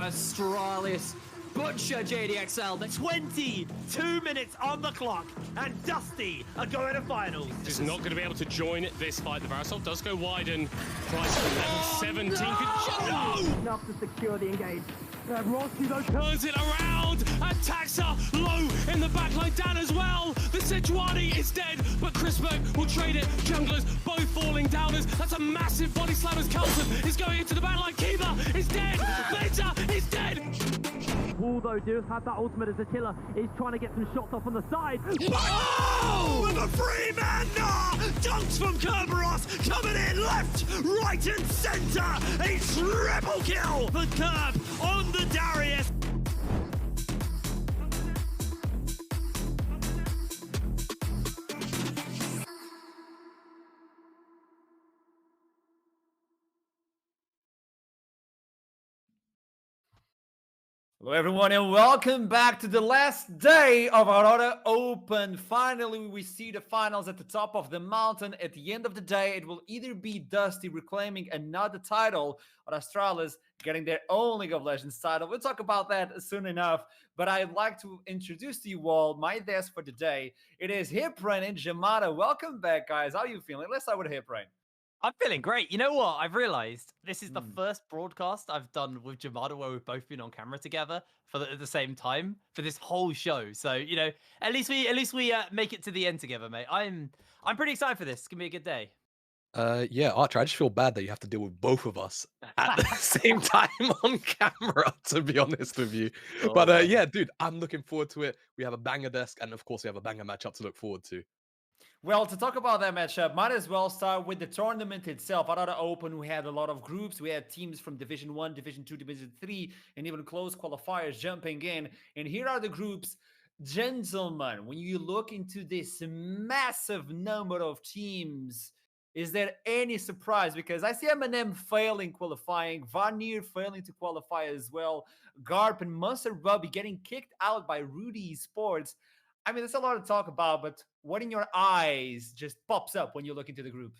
Astralis butcher JDXL. The 22 minutes on the clock, and Dusty are going to finals. Is not going to be able to join this fight. The Varasol does go wide, and Price for level 17 could Enough to secure the engage. turns it around. Attacks are low in the backline. Dan as well. The Sejuani is dead, but Crispberg will trade it. Junglers both falling downers. That's a massive body slam as Carlton is going into the backline. Kiva is dead. Venta is dead. Wall though does have that ultimate as Attila is trying to get some shots off on the side. Oh! With a free man! Dunks from Kerberos coming in left, right and center. A triple kill for Kerb on the Darius. Hello everyone and welcome back to the last day of Aurora Open. Finally, we see the finals at the top of the mountain. At the end of the day, it will either be Dusty reclaiming another title or Astralis getting their own League of Legends title. We'll talk about that soon enough, but I'd like to introduce to you all my desk for today. It is Hiprain and Jamada. Welcome back, guys. How are you feeling? Let's start with Hiprain. I'm feeling great. You know what? I've realized this is the first broadcast I've done with Jamada where we've both been on camera together at the same time for this whole show. So, you know, at least we make it to the end together, mate. I'm pretty excited for this. It's gonna be a good day. Yeah, Archer, I just feel bad that you have to deal with both of us at the same time on camera, to be honest with you. But yeah, dude, I'm looking forward to it. We have a banger desk, and of course, we have a banger matchup to look forward to. Well, to talk about that matchup, might as well start with the tournament itself. Aurora Open, we had a lot of groups. We had teams from Division 1, Division 2, Division 3, and even close qualifiers jumping in. And here are the groups. Gentlemen, when you look into this massive number of teams, is there any surprise? Because I see Eminem failing qualifying, Varnier failing to qualify as well, Garp and Monster Ruby getting kicked out by Rudy Sports. I mean, there's a lot to talk about, but what in your eyes just pops up when you look into the group?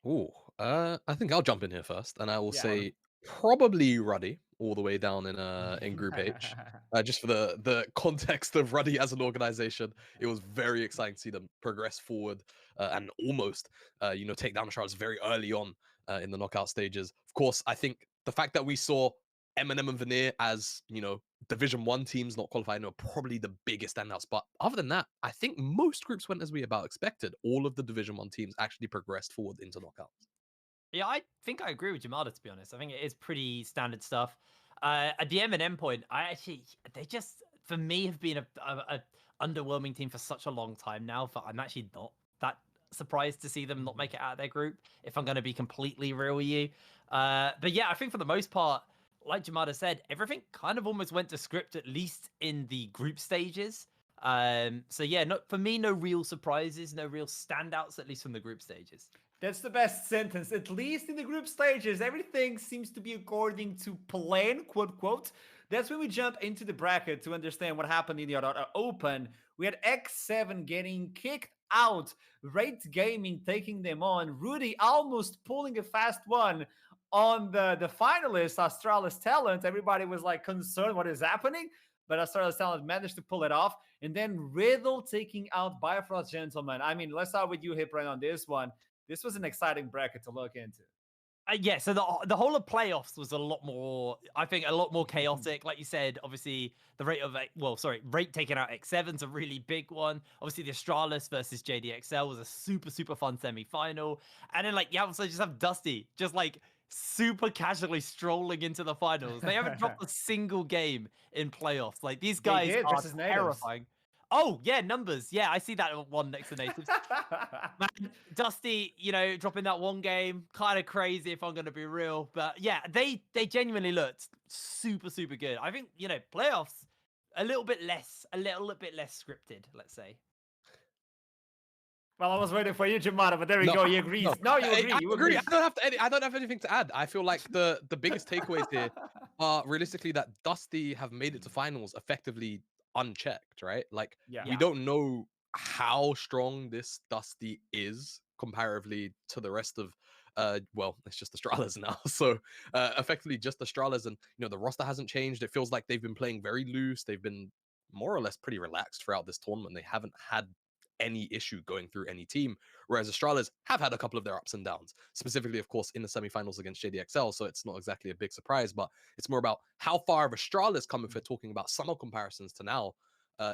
Ooh, I think I'll jump in here first, and I will Yeah. say probably Ruddy all the way down in Group H. Just for the context of Ruddy as an organization, it was very exciting to see them progress forward and almost, take down the Charlottes very early on in the knockout stages. Of course, I think the fact that we saw Eminem and Veneer as, Division 1 teams not qualifying are probably the biggest standouts. But other than that, I think most groups went as we about expected. All of the Division 1 teams actually progressed forward into knockouts. Yeah, I think I agree with Jamada, to be honest. I think it is pretty standard stuff. At the M&M point, they just, for me, have been a underwhelming team for such a long time now. But I'm actually not that surprised to see them not make it out of their group, if I'm going to be completely real with you. But yeah, I think for the most part, like Jamada said, everything kind of almost went to script, at least in the group stages. So yeah, for me, no real surprises, no real standouts, at least from the group stages. That's the best sentence. At least in the group stages, everything seems to be according to plan, quote, quote. That's when we jump into the bracket to understand what happened in the Aurora Open. We had X7 getting kicked out, Rate Gaming taking them on, Rudy almost pulling a fast one on the finalists, Astralis Talent. Everybody was like concerned what is happening, but Astralis Talent managed to pull it off. And then Riddle taking out Bifrost Gentleman. I mean, let's start with you, Hiprain, on this one. This was an exciting bracket to look into. Yeah, so the whole of playoffs was a lot more chaotic. Like you said, obviously the Rate taking out X7's a really big one. Obviously the Astralis versus JDXL was a super fun semi-final. And then you also just have Dusty just super casually strolling into the finals. They haven't dropped a single game in playoffs. These guys are terrifying. Oh, yeah, numbers. Yeah, I see that one next to Natives. Man, Dusty, dropping that one game, kind of crazy if I'm going to be real. But yeah, they genuinely looked super good. I think, playoffs, a little bit less scripted, let's say. Well, I was waiting for you, Jamada, but there we go. He agrees. No, you agree. I agree. I don't have anything to add. I feel like the biggest takeaways here are realistically that Dusty have made it to finals effectively unchecked, right? We don't know how strong this Dusty is comparatively to the rest of Well, it's just Astralis now. So effectively just Astralis, and the roster hasn't changed. It feels like they've been playing very loose. They've been more or less pretty relaxed throughout this tournament. They haven't had any issue going through any team, whereas Astralis have had a couple of their ups and downs, specifically, of course, in the semifinals against JDXL. So it's not exactly a big surprise, but it's more about how far have Astralis come if we're talking about summer comparisons to now,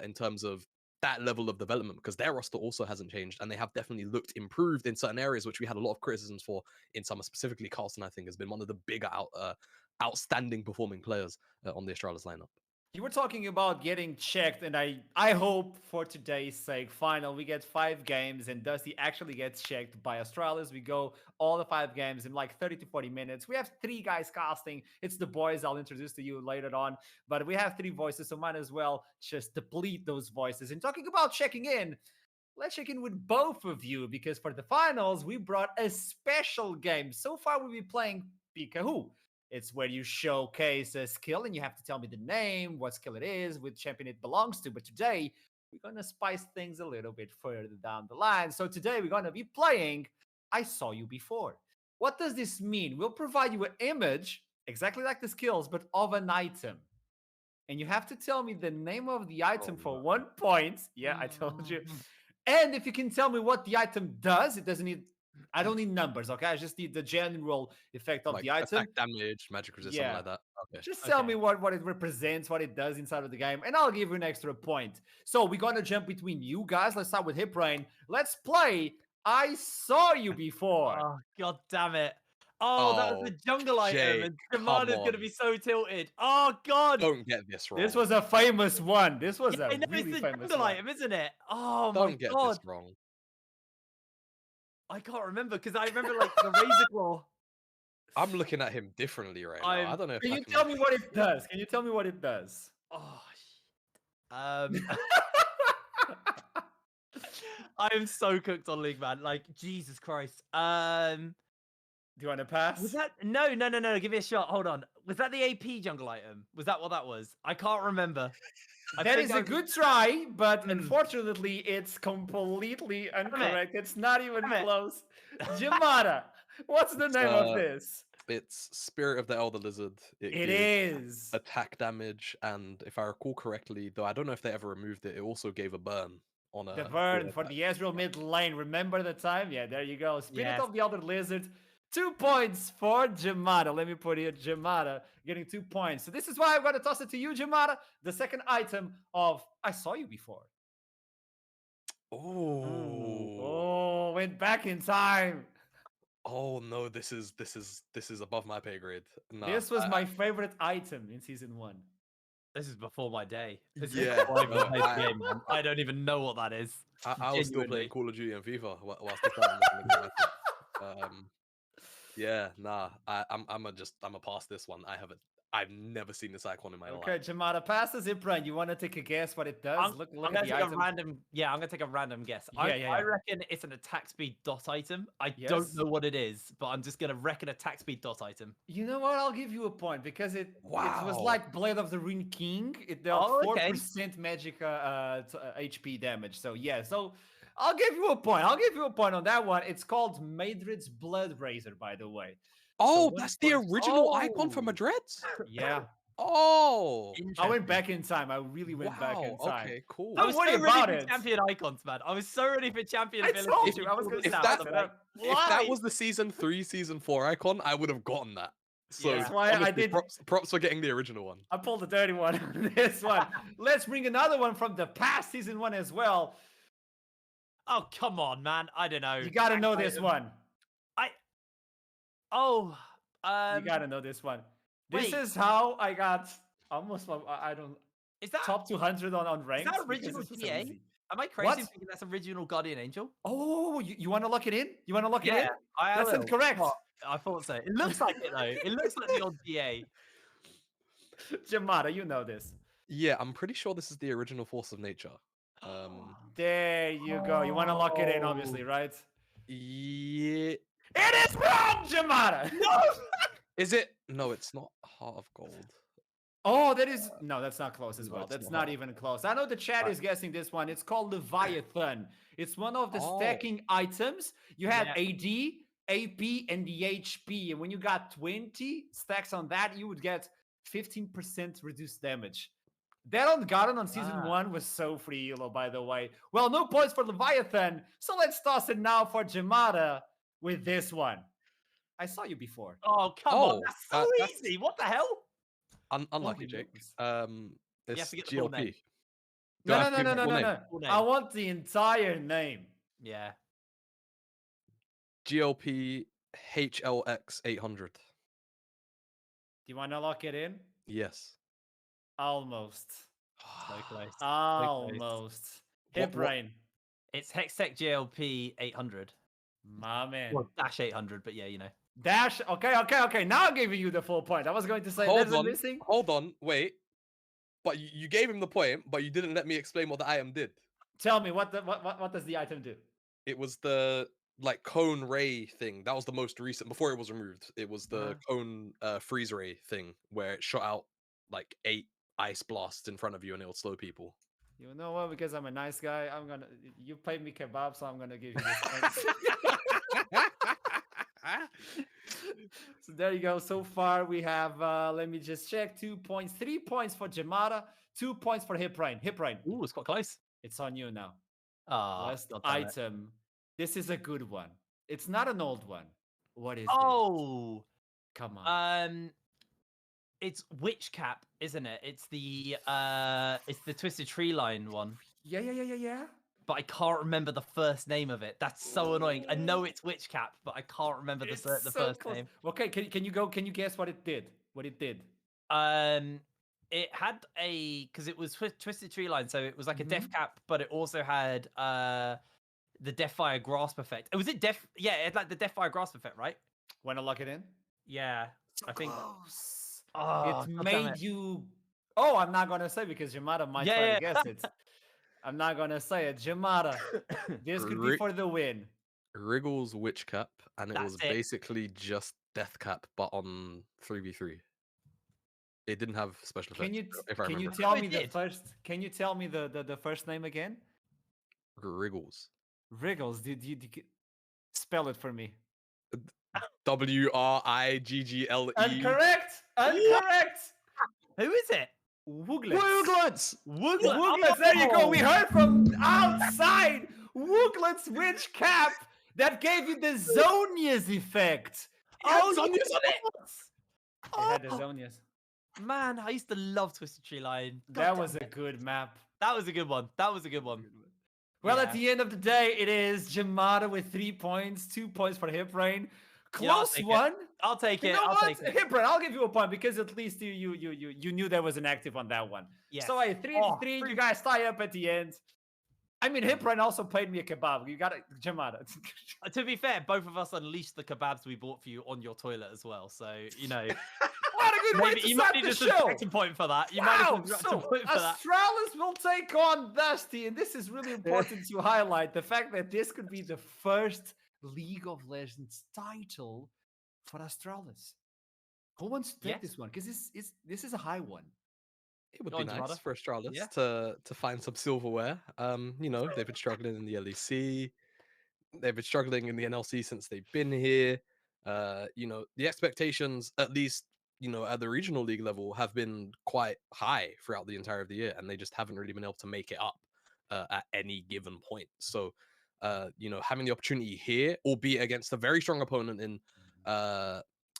in terms of that level of development, because their roster also hasn't changed and they have definitely looked improved in certain areas, which we had a lot of criticisms for in summer. Specifically, Carlson, I think, has been one of the bigger outstanding performing players on the Astralis lineup. You were talking about getting checked, and I hope for today's sake, final, we get 5 games, and Dusty actually gets checked by Astralis. We go all the 5 games in like 30 to 40 minutes. We have 3 guys casting. It's the boys I'll introduce to you later on, but we have 3 voices, so might as well just deplete those voices. And talking about checking in, let's check in with both of you, because for the finals, we brought a special game. So far, we'll be playing Pick a Who. It's where you showcase a skill and you have to tell me the name, what skill it is, which champion it belongs to. But today, we're going to spice things a little bit further down the line. So today, we're going to be playing I Saw You Before. What does this mean? We'll provide you an image, exactly like the skills, but of an item. And you have to tell me the name of the item for 1 point. Yeah, I told you. And if you can tell me what the item does, it doesn't need... I don't need numbers, okay? I just need the general effect of Like the item. attack damage, magic resist, something like that. Okay. Just tell me what it represents, what it does inside of the game, and I'll give you an extra point. So we're going to jump between you guys. Let's start with Hip Rain. Let's play I Saw You Before. Oh, god damn it. Oh, that was the jungle item, and Jamada's going to be so tilted. Oh, God. Don't get this wrong. This was a famous one. This was a I know, really it's the famous jungle one. item, isn't it? Oh, Don't my get God. this wrong. I can't remember, because I remember, like, the Razor Claw. I'm looking at him differently right now. I don't know if Can I you tell me what it does? Can you tell me what it does? Oh, shit. I am so cooked on League, man. Like, Jesus Christ. Do you want to pass? Was that... No. Give me a shot. Hold on. Was that the AP jungle item? Was that what that was? I can't remember. That is a good try, but unfortunately, it's completely incorrect. It's not even close. Jamada, what's the name of this? It's Spirit of the Elder Lizard. It is. Attack damage, and if I recall correctly, though I don't know if they ever removed it, it also gave a burn on a... The burn for the Ezreal mid lane. Remember the time? Yeah, there you go. Spirit of the Elder Lizard. 2 points for Jamada. Let me put here, Jamada getting 2 points. So this is why I'm going to toss it to you, Jamada. The second item of I Saw You Before. Oh, went back in time. Oh no, this is above my pay grade. No, this was my favorite item in season 1. This is before my day. This Yeah, is before I even played the game, man. I don't even know what that is. I was still playing Call of Duty and FIFA whilst this time. Yeah, nah. I'm a pass this one. I've never seen this icon in my life. Okay, Jamada, pass the zip run. You want to take a guess what it does? I'm Look gonna at the take item. a random. Yeah, I'm gonna take a random guess. I reckon it's an attack speed dot item. I don't know what it is, but I'm just gonna reckon attack speed dot item. You know what? I'll give you a point because it was like Blade of the Rune King. It dealt 4% magic HP damage. So yeah, so I'll give you a point. I'll give you a point on that one. It's called Madrid's Blood Razor, by the way. Oh, So that's the original icon from Madrid? Yeah. Oh, I went back in time. I really went back in time. Okay, cool. I was worry so about ready it. for champion icons, man. I was so ready for champion I ability. told you, I was gonna If stop that, if that was the season 3, season 4 icon, I would have gotten that. So that's why I did. Props for getting the original one. I pulled the dirty one on this one. Let's bring another one from the past season 1 as well. Oh, come on, man. I don't know. You gotta know this one. You gotta know this one. This is how I got almost. Is that top 200 on ranks? Is that original GA? Am I crazy thinking that's original Guardian Angel? Oh, you want to lock it in? You want to lock it in? That's will. incorrect. I thought so. It looks like it though. It looks like the old GA. Jamada, you know this. Yeah, I'm pretty sure this is the original Force of Nature. There you go. You want to lock it in, obviously, right? Yeah. It is wrong, Jamada. No. Is it? No, it's not Heart of Gold. Oh, that is... No, that's not close as well. it's That's not. not even close. I know the chat is guessing this one. It's called Leviathan. It's one of the stacking items. You have AD, AP and the HP. And when you got 20 stacks on that, you would get 15% reduced damage. That on Garden on season 1 was so free elo, by the way. Well, no points for Leviathan, so let's toss it now for Jamada with this one. I saw you before. Oh, come on. That's so that's easy. What the hell? unlucky, Holy Jake. moves. You have It's to get the full name. GLP. Do I No, have no, to no, give no, the no, full no, name? no. Full name. I want the entire name. Yeah. GLP HLX 800. Do you want to lock it in? Yes. Almost. So close. Almost. Hip What- brain. It's Hextech GLP 800. My man. Well, dash 800, but yeah, you know. Dash. Okay. Now I'm giving you the full point. I was going to say there's a missing. Hold on, wait. But you gave him the point, but you didn't let me explain what the item did. Tell me what does the item do? It was the like cone ray thing. That was the most recent before it was removed. It was the cone freeze ray thing where it shot out like 8 ice blasts in front of you and it would slow people. You know what? Because I'm a nice guy, you paid me kebab, so I'm gonna give you this point. So there you go. So far we have let me just check 2 points, 3 points for Jamada, 2 points for Hip Brain. Hip Brain, Ooh, it's quite close. it's on you now. Ah, Last God damn it. item. This is a good one. It's not an old one. What is this? Oh, Come on. it's Witch Cap, isn't it? It's the Twisted Tree Line one. Yeah. But I can't remember the first name of it. That's so annoying. I know it's Witch Cap, but I can't remember the It's first so close. name. Okay, can you guess what it did? What it did? It had because it was Twisted Tree Line, so it was like a Death Cap, but it also had the Deathfire Grasp effect. Was it Death? Yeah, it had like the Deathfire Grasp effect, right? Want to lock it in? Yeah, I think. Close. Oh, It God damn made it. you. Oh, I'm not gonna say because Jamada might try to guess it. I'm not gonna say it. Jamada, this could be for the win. Wriggle's Witch Cap, and it That's was it. basically just Death Cap, but on 3v3. It didn't have special effects. If I Can you remember. tell Oh, it me the did. first? Can you tell me the first name again? Wriggles. Wriggles. Did you spell it for me? WRIGGLE. Incorrect. Who is it? Wooglets. Wooglets. Wooglets. There you go. We heard from outside. Wooglets Witch Cap that gave you the Zonia's effect. Oh, Zonia's on it! It had the Zonia's. Man, I used to love Twisted Tree Line. God That damn was a it. good map. That was a good one. That was a good one. Well, Yeah. at the end of the day, it is Jamada with 3 points, 2 points for Hip Brain. Yeah, I'll Close take it. one. I'll take You it. know I'll what? take it. Hip Brain, I'll give you a point because at least you knew there was an active on that one. Yes. So a 3-3, you three- guys tie up at the end. I mean, Hip Brain also paid me a kebab. You got it, Jamada. To be fair, both of us unleashed the kebabs we bought for you on your toilet as well. So, you know, What a good way maybe to you might start need the a show. subtracting point for that. You might Wow, need a subtracting so point for that. Astralis will take on Dusty, and this is really important to highlight the fact that this could be the first League of Legends title for Astralis. Who wants to take Yes. this one? Because this is a high one. It would Go be on, nice Gerardo. for Astralis Yeah. to find some silverware. You know, they've been struggling in the LEC. They've been struggling in the NLC since they've been here. You know, the expectations, at least, you know, at the regional league level, have been quite high throughout the entire of the year, and they just haven't really been able to make it up at any given point. So, you know, having the opportunity here, albeit against a very strong opponent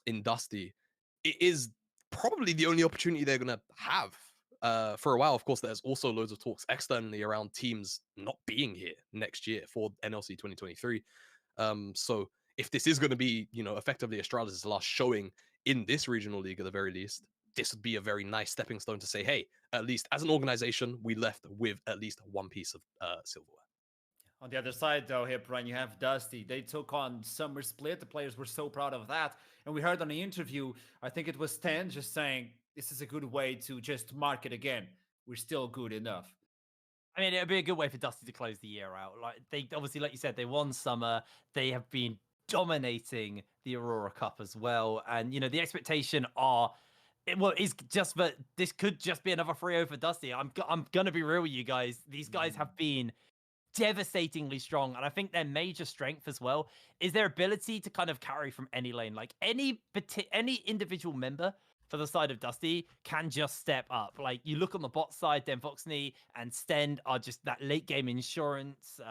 in Dusty, it is probably the only opportunity they're gonna have for a while. Of course, there's also loads of talks externally around teams not being here next year for NLC 2023. So if this is going to be, you know, effectively Astralis' last showing in this regional league at the very least, this would be a very nice stepping stone to say, hey, at least as an organization, we left with at least one piece of silverware. On the other side, though, Hip Run, you have Dusty. They took on Summer Split. The players were so proud of that. And we heard on the interview, I think it was 10, just saying, this is a good way to just mark it again. We're still good enough. I mean, it would be a good way for Dusty to close the year out. Like, they obviously, like you said, they won summer. They have been dominating the Aurora Cup as well. And, you know, the expectation is just that this could just be another 3-0 for Dusty. I'm going to be real with you guys. These guys have been devastatingly strong. And I think their major strength as well is their ability to kind of carry from any lane. Like any individual member for the side of Dusty can just step up. Like you look on the bot side, then Voxney and Stend are just that late game insurance.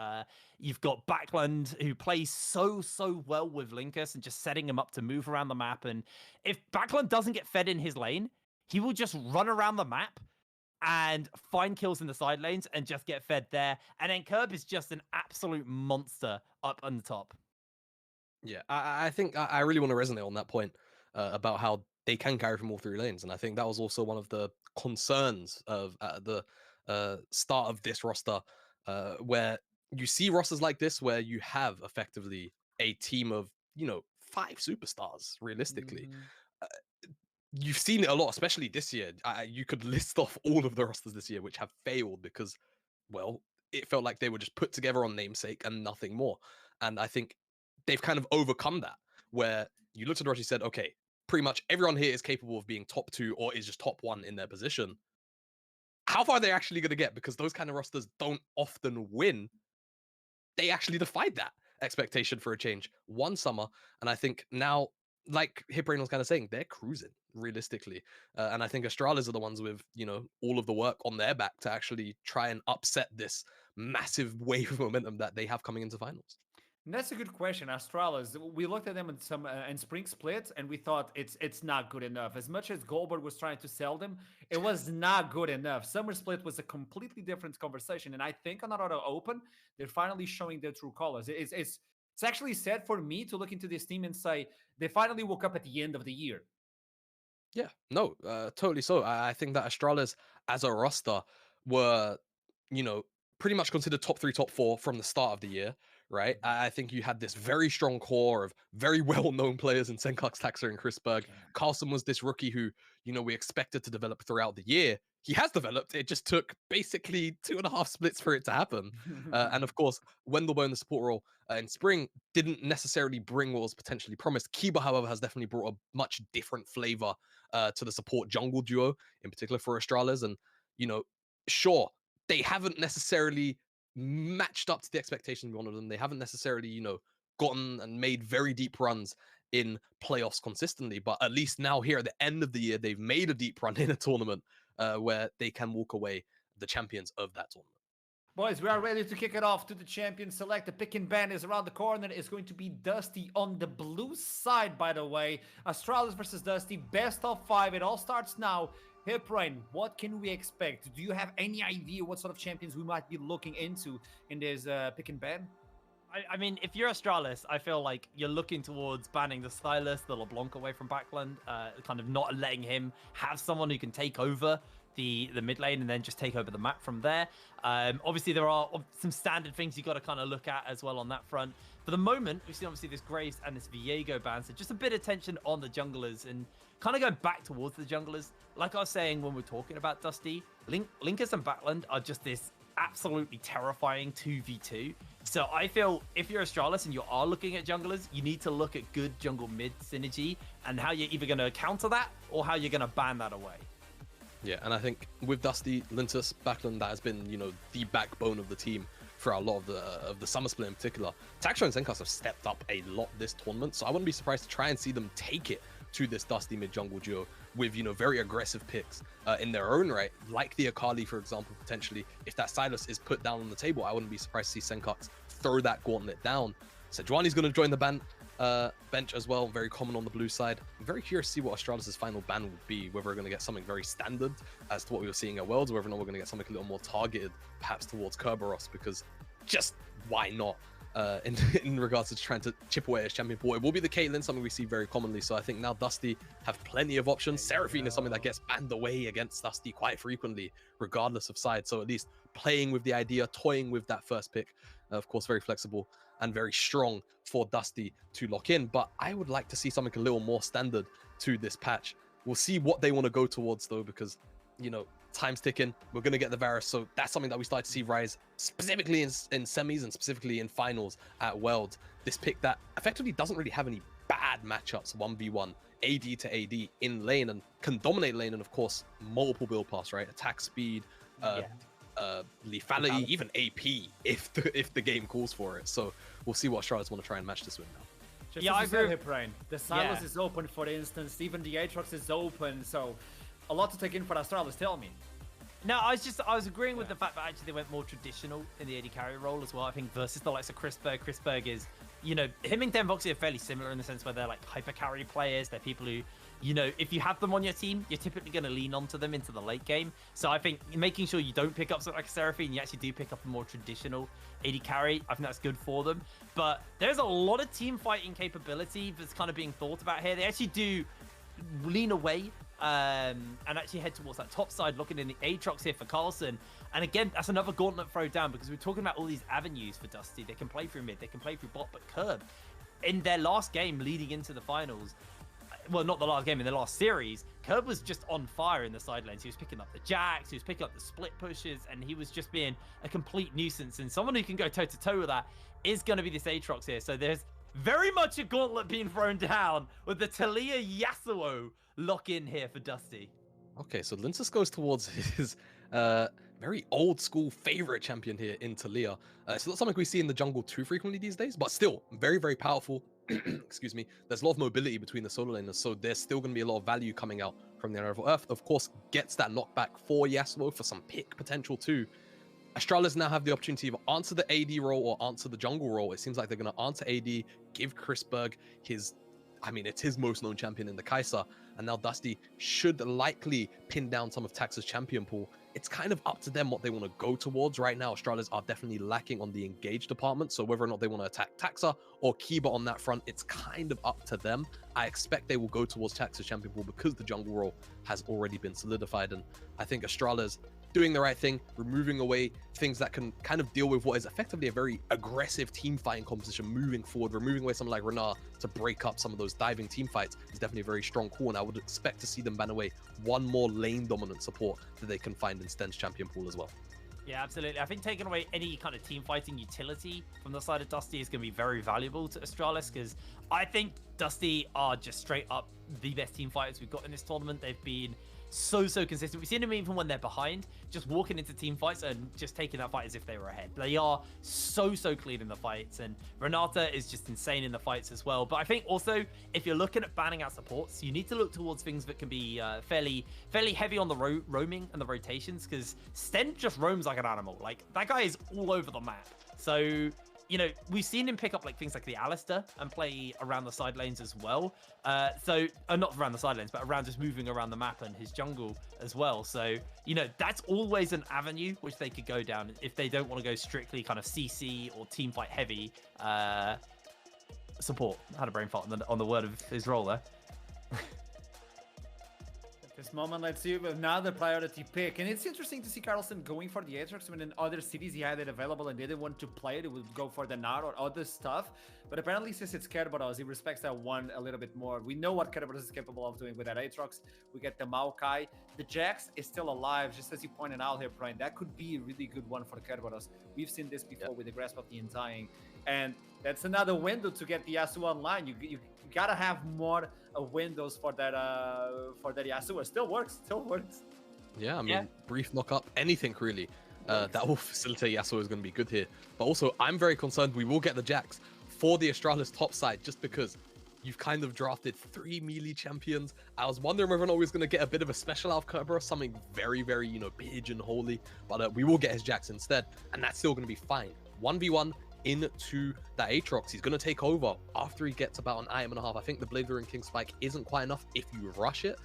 You've got Backland who plays so well with Linkus and just setting him up to move around the map. And if Backland doesn't get fed in his lane, he will just run around the map and find kills in the side lanes and just get fed there. And then Curb is just an absolute monster up on the top. Yeah, I think I really want to resonate on that point about how they can carry from all three lanes. And I think that was also one of the concerns of the start of this roster, where you see rosters like this, where you have effectively a team of, 5 superstars, realistically. You've seen it a lot, especially this year. You could list off all of the rosters this year which have failed because, well, it felt like they were just put together on namesake and nothing more. And I think they've kind of overcome that, where you looked at the roster, you said, okay, pretty much everyone here is capable of being top 2 or is just top 1 in their position. How far are they actually going to get? Because those kind of rosters don't often win. They actually defied that expectation for a change one summer. And I think now, like Hiprain was kind of saying, they're cruising realistically. And I think Astralis are the ones with, all of the work on their back to actually try and upset this massive wave of momentum that they have coming into finals. And that's a good question. Astralis, we looked at them in some in spring splits, and we thought it's not good enough. As much as Goldberg was trying to sell them, it was not good enough. Summer split was a completely different conversation, and I think on Aurora Open, they're finally showing their true colors. It's actually sad for me to look into this team and say they finally woke up at the end of the year. Yeah, no, totally so. I think that Astralis as a roster were, pretty much considered top 3, top 4 from the start of the year, right? I think you had this very strong core of very well-known players in Senkux, Taxa, and Chrisberg. Carlson was this rookie who, we expected to develop throughout the year. He has developed. It just took basically 2.5 splits for it to happen. And of course, Wendelbo in the support role in spring didn't necessarily bring what was potentially promised. Kiba, however, has definitely brought a much different flavor to the support jungle duo, in particular for Astralis. And, sure, they haven't necessarily matched up to the expectations we wanted them. They haven't necessarily, gotten and made very deep runs in playoffs consistently. But at least now here at the end of the year, they've made a deep run in a tournament where they can walk away the champions of that tournament. Boys, we are ready to kick it off to the champion select. The pick and ban is around the corner. It's going to be Dusty on the blue side, by the way. Astralis versus Dusty, best of 5. It all starts now. Hiprain, what can we expect? Do you have any idea what sort of champions we might be looking into in this pick and ban? I mean, if you're Astralis, I feel like you're looking towards banning the Stylus, the LeBlanc away from backland, kind of not letting him have someone who can take over the mid lane and then just take over the map from there. Obviously, there are some standard things you got to kind of look at as well on that front. For the moment, we've seen obviously this Graves and this Viego ban, so just a bit of tension on the junglers and kind of going back towards the junglers. Like I was saying when we're talking about Dusty, Linkus and Backland are just this absolutely terrifying 2v2. So I feel if you're Astralis and you are looking at junglers, you need to look at good jungle mid synergy and how you're either going to counter that or how you're going to ban that away. Yeah, and I think with Dusty, Lintus, Backland, that has been, the backbone of the team for a lot of the summer split in particular. Taxa and Zenkas have stepped up a lot this tournament, so I wouldn't be surprised to try and see them take it to this Dusty mid-jungle duo with, very aggressive picks in their own right, like the Akali, for example, potentially. If that Silas is put down on the table, I wouldn't be surprised to see Senkax throw that gauntlet down. Sejuani's going to join the bench as well, very common on the blue side. I'm very curious to see what Astralis' final ban would be, whether we're going to get something very standard as to what we were seeing at Worlds, or whether or not we're going to get something a little more targeted, perhaps towards Kerberos, because just why not? In regards to trying to chip away as champion pool, it will be the Caitlyn, something we see very commonly. So I think now Dusty have plenty of options. Seraphine is something that gets banned away against Dusty quite frequently, regardless of side. So at least playing with the idea, toying with that first pick, of course, very flexible and very strong for Dusty to lock in. But I would like to see something a little more standard to this patch. We'll see what they want to go towards though, because time's ticking. We're going to get the Varus, so that's something that we started to see rise specifically in semis and specifically in finals at Worlds. This pick that effectively doesn't really have any bad matchups 1v1 AD to AD in lane and can dominate lane, and of course multiple build paths, right? Attack speed, lethality, even AP if the game calls for it. So we'll see what Astralis want to try and match this with now. Just Yeah, as I you said agree. here, Brian. The Silos Yeah. is open, for instance. Even the Aatrox is open. So a lot to take in for Astralis. Tell me. No, I was agreeing with the fact that actually they went more traditional in the AD carry role as well. I think versus the likes of Chrisberg. Chrisberg is, you know, him and Denvoxy are fairly similar in the sense where they're like hyper carry players. They're people who, you know, if you have them on your team, you're typically going to lean onto them into the late game. So I think making sure you don't pick up something like a Seraphine, you actually do pick up a more traditional AD carry. I think that's good for them. But there's a lot of team fighting capability that's kind of being thought about here. They actually do lean away and actually head towards that top side, looking in the Aatrox here for Carlson. And again, that's another gauntlet throw down because we're talking about all these avenues for Dusty. They can play through mid, they can play through bot, but Curb, in their last game leading into the finals, well, not the last game, in the last series, Curb was just on fire in the side lanes. He was picking up the jacks, he was picking up the split pushes, and he was just being a complete nuisance. And someone who can go toe-to-toe with that is going to be this Aatrox here. So there's very much a gauntlet being thrown down with the Talia Yasuo lock-in here for Dusty. Okay, so Lintus goes towards his very old school favorite champion here in Talia. It's not something we see in the jungle too frequently these days, but still very, very powerful. Excuse me. There's a lot of mobility between the solo laners, so there's still going to be a lot of value coming out from the Unravel Earth. Of course, gets that knockback for Yasuo for some pick potential too. Astralis now have the opportunity to either answer the AD role or answer the jungle role. It seems like they're going to answer AD, give Chrisberg his, I mean, it's his most known champion in the Kai'Sa, and now Dusty should likely pin down some of Taxa's champion pool. It's kind of up to them what they want to go towards. Right now, Astralis are definitely lacking on the engage department, so whether or not they want to attack Taxa or Kiba on that front, it's kind of up to them. I expect they will go towards Taxa's champion pool because the jungle role has already been solidified, and I think Astralis doing the right thing, removing away things that can kind of deal with what is effectively a very aggressive team fighting composition moving forward, removing away someone like Renar to break up some of those diving team fights is definitely a very strong call, and I would expect to see them ban away one more lane dominant support that they can find in Sten's champion pool as well. Yeah, absolutely. I think taking away any kind of team fighting utility from the side of Dusty is going to be very valuable to Astralis, because I think Dusty are just straight up the best team fighters we've got in this tournament. They've been so consistent. We've seen them even when they're behind, just walking into team fights and just taking that fight as if they were ahead. They are so clean in the fights, and Renata is just insane in the fights as well. But I think also, if you're looking at banning out supports, you need to look towards things that can be fairly heavy on the roaming and the rotations, because Sten just roams like an animal. Like, that guy is all over the map. So, you know, we've seen him pick up like things like the Alistair and play around the side lanes as well. Not around the side lanes, but around just moving around the map and his jungle as well. So, you know, that's always an avenue which they could go down if they don't want to go strictly kind of CC or team fight heavy support. I had a brain fart on the word of his role there. This moment, let's see another priority pick, and it's interesting to see Carlson going for the Aatrox when in other cities he had it available and didn't want to play it. He would go for the Nard or other stuff, but apparently since it's Kerberos, he respects that one a little bit more. We know what Kerberos is capable of doing with that Aatrox. We get the Maokai. The Jax is still alive, just as you pointed out here, Brian. That could be a really good one for Kerberos. We've seen this before with the Grasp of the Undying, and that's another window to get the Yasuo online. You gotta have more windows for that Yasuo. Still works. Yeah, I mean, brief knock up, anything really. That will facilitate Yasuo is going to be good here. But also, I'm very concerned we will get the Jax for the Astralis top side, just because you've kind of drafted 3 melee champions. I was wondering whether or not we was going to get a bit of a special out of Kerberos, something very, you know, pigeon-holy. But we will get his Jax instead, and that's still going to be fine. 1v1 into that Aatrox. He's going to take over after he gets about an item and a half. I think the Blade and King Spike isn't quite enough if you rush it.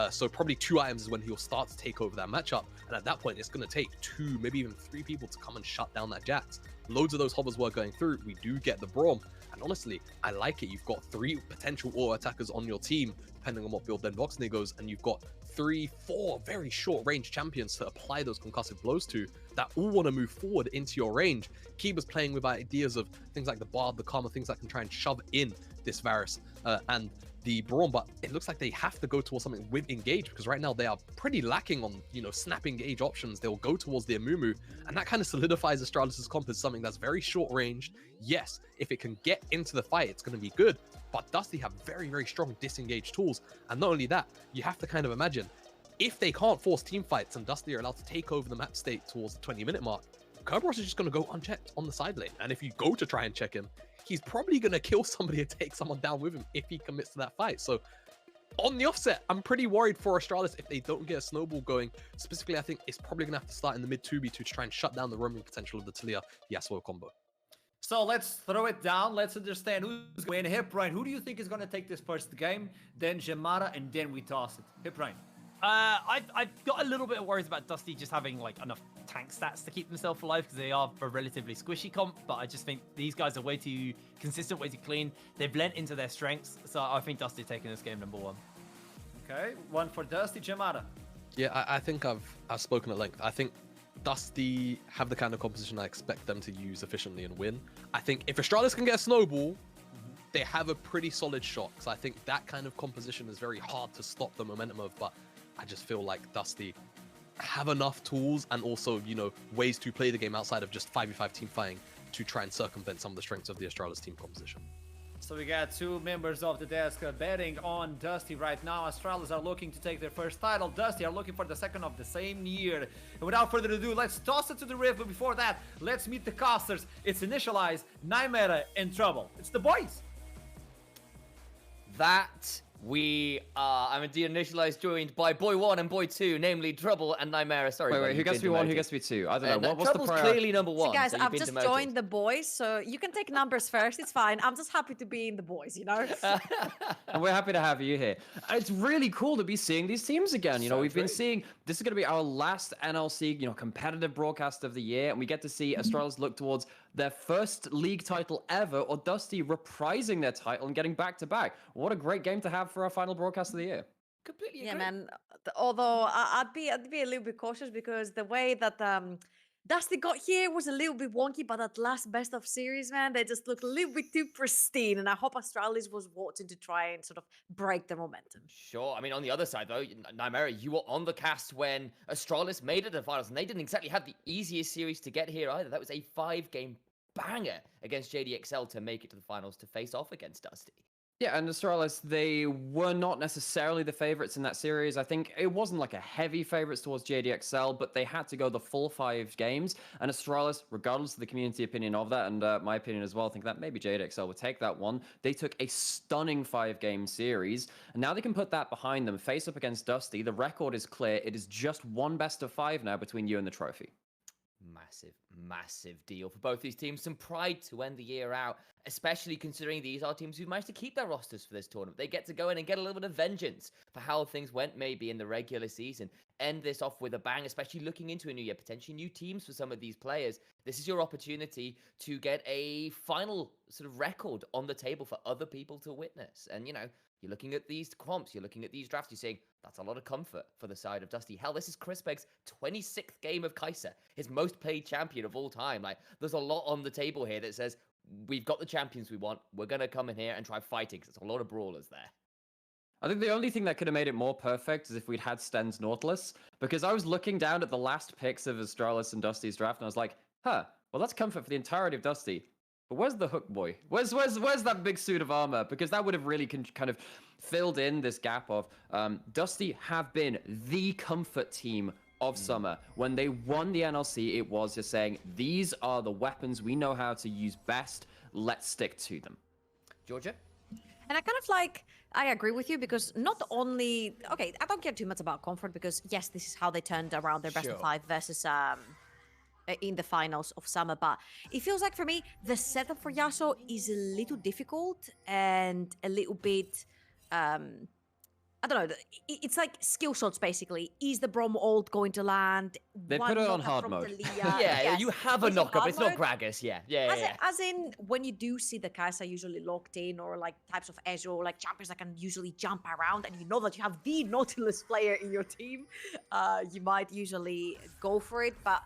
So probably 2 items is when he'll start to take over that matchup. And at that point, it's going to take 2, maybe even 3 people to come and shut down that Jax. Loads of those hovers were going through. We do get the Braum. And honestly, I like it. You've got 3 potential auto attackers on your team, depending on what build then Voxney goes. And you've got 3, 4 very short range champions to apply those concussive blows to that all want to move forward into your range. Kiba's playing with ideas of things like the Bard, the Karma, things that can try and shove in this Varus and the Braum, but it looks like they have to go towards something with engage, because right now they are pretty lacking on, you know, snap engage options. They'll go towards the Amumu, and that kind of solidifies Astralis' comp as something that's very short range. Yes, if it can get into the fight, it's going to be good, but Dusty have very strong disengage tools. And not only that, you have to kind of imagine, if they can't force team fights and Dusty are allowed to take over the map state towards the 20-minute mark, Kerberos is just going to go unchecked on the side lane. And if you go to try and check him, he's probably going to kill somebody and take someone down with him if he commits to that fight. So on the offset, I'm pretty worried for Astralis if they don't get a snowball going. Specifically, I think it's probably going to have to start in the mid 2v2 to try and shut down the roaming potential of the Talia Yasuo combo. So let's throw it down. Let's understand who's going to hit. Brian, who do you think is going to take this first game? Then Jamara, and then we toss it. Hit Brian. I've got a little bit of worries about Dusty just having like enough tank stats to keep themselves alive because they are a relatively squishy comp, but I just think these guys are way too consistent, way too clean. They've lent into their strengths, so I think Dusty taking this game number 1. Okay, one for Dusty. Jamara. Yeah, I think I've spoken at length. I think Dusty have the kind of composition I expect them to use efficiently and win. I think if Astralis can get a snowball, they have a pretty solid shot. So I think that kind of composition is very hard to stop the momentum of, but I just feel like Dusty have enough tools and also, you know, ways to play the game outside of just 5v5 team fighting to try and circumvent some of the strengths of the Astralis team composition. So we got 2 members of the desk betting on Dusty right now. Astralis are looking to take their first title. Dusty are looking for the second of the same year. And without further ado, let's toss it to the rift. But before that, let's meet the casters. It's Initialize, Nightmare, and Trouble. It's the boys. That we are. I'm de-initialized, joined by Boy 1 and Boy 2, namely Trouble and Nightmare. Sorry. Wait, who gets to be 1? Who gets to be 2? I don't know. What's the Trouble's priority? clearly number 1. So guys, so you've I've been just demoted. joined the boys, so you can take numbers first. It's fine. I'm just happy to be in the boys, you know? And we're happy to have you here. It's really cool to be seeing these teams again. You know, we've been seeing, this is going to be our last NLC, you know, competitive broadcast of the year, and we get to see Astralis look towards their first league title ever, or Dusty reprising their title and getting back-to-back. What a great game to have for our final broadcast of the year. Completely Yeah, agree. man. Although I'd be a little bit cautious because the way that Dusty got here was a little bit wonky, but that last best of series, man, they just looked a little bit too pristine. And I hope Astralis was watching to try and sort of break the momentum. Sure. I mean, on the other side, though, Nightmare, you were on the cast when Astralis made it to the finals, and they didn't exactly have the easiest series to get here either. That was a 5-game banger against JDXL to make it to the finals to face off against Dusty. Yeah, and Astralis, they were not necessarily the favorites in that series. I think it wasn't like a heavy favorites towards JDXL, but they had to go the full 5 games. And Astralis, regardless of the community opinion of that, and my opinion as well, I think that maybe JDXL would take that one. They took a stunning 5-game series, and now they can put that behind them, face up against Dusty. The record is clear. It is just 1 best of 5 now between you and the trophy. Massive, massive deal for both these teams. Some pride to end the year out, especially considering these are teams who've managed to keep their rosters for this tournament. They get to go in and get a little bit of vengeance for how things went maybe in the regular season. End this off with a bang, especially looking into a new year, potentially new teams for some of these players. This is your opportunity to get a final sort of record on the table for other people to witness. And, you know, you're looking at these comps, you're looking at these drafts, you're saying, that's a lot of comfort for the side of Dusty. Hell, this is Chris Begg's 26th game of Kai'Sa, his most played champion of all time. Like, there's a lot on the table here that says, we've got the champions we want, we're going to come in here and try fighting, because there's a lot of brawlers there. I think the only thing that could have made it more perfect is if we'd had Sten's Nautilus, because I was looking down at the last picks of Astralis and Dusty's draft, and I was like, well, that's comfort for the entirety of Dusty. But where's the hook boy? Where's that big suit of armor? Because that would have really kind of filled in this gap of Dusty have been the comfort team of summer. When they won the NLC, it was just saying, these are the weapons we know how to use best. Let's stick to them. Georgia? And I kind of like, I agree with you because not only, okay, I don't care too much about comfort because yes, this is how they turned around their best of 5 versus in the finals of summer, but it feels like for me the setup for Yasuo is a little difficult and a little bit I don't know, it's like skill shots basically. Is the Brom ult going to land? They put it on hard mode. Yeah, you have a knockup, it's not Gragas, yeah. As in, when you do see the Kai'Sa usually locked in, or like types of Ezreal, like champions that can usually jump around, and you know that you have the Nautilus player in your team, you might usually go for it, but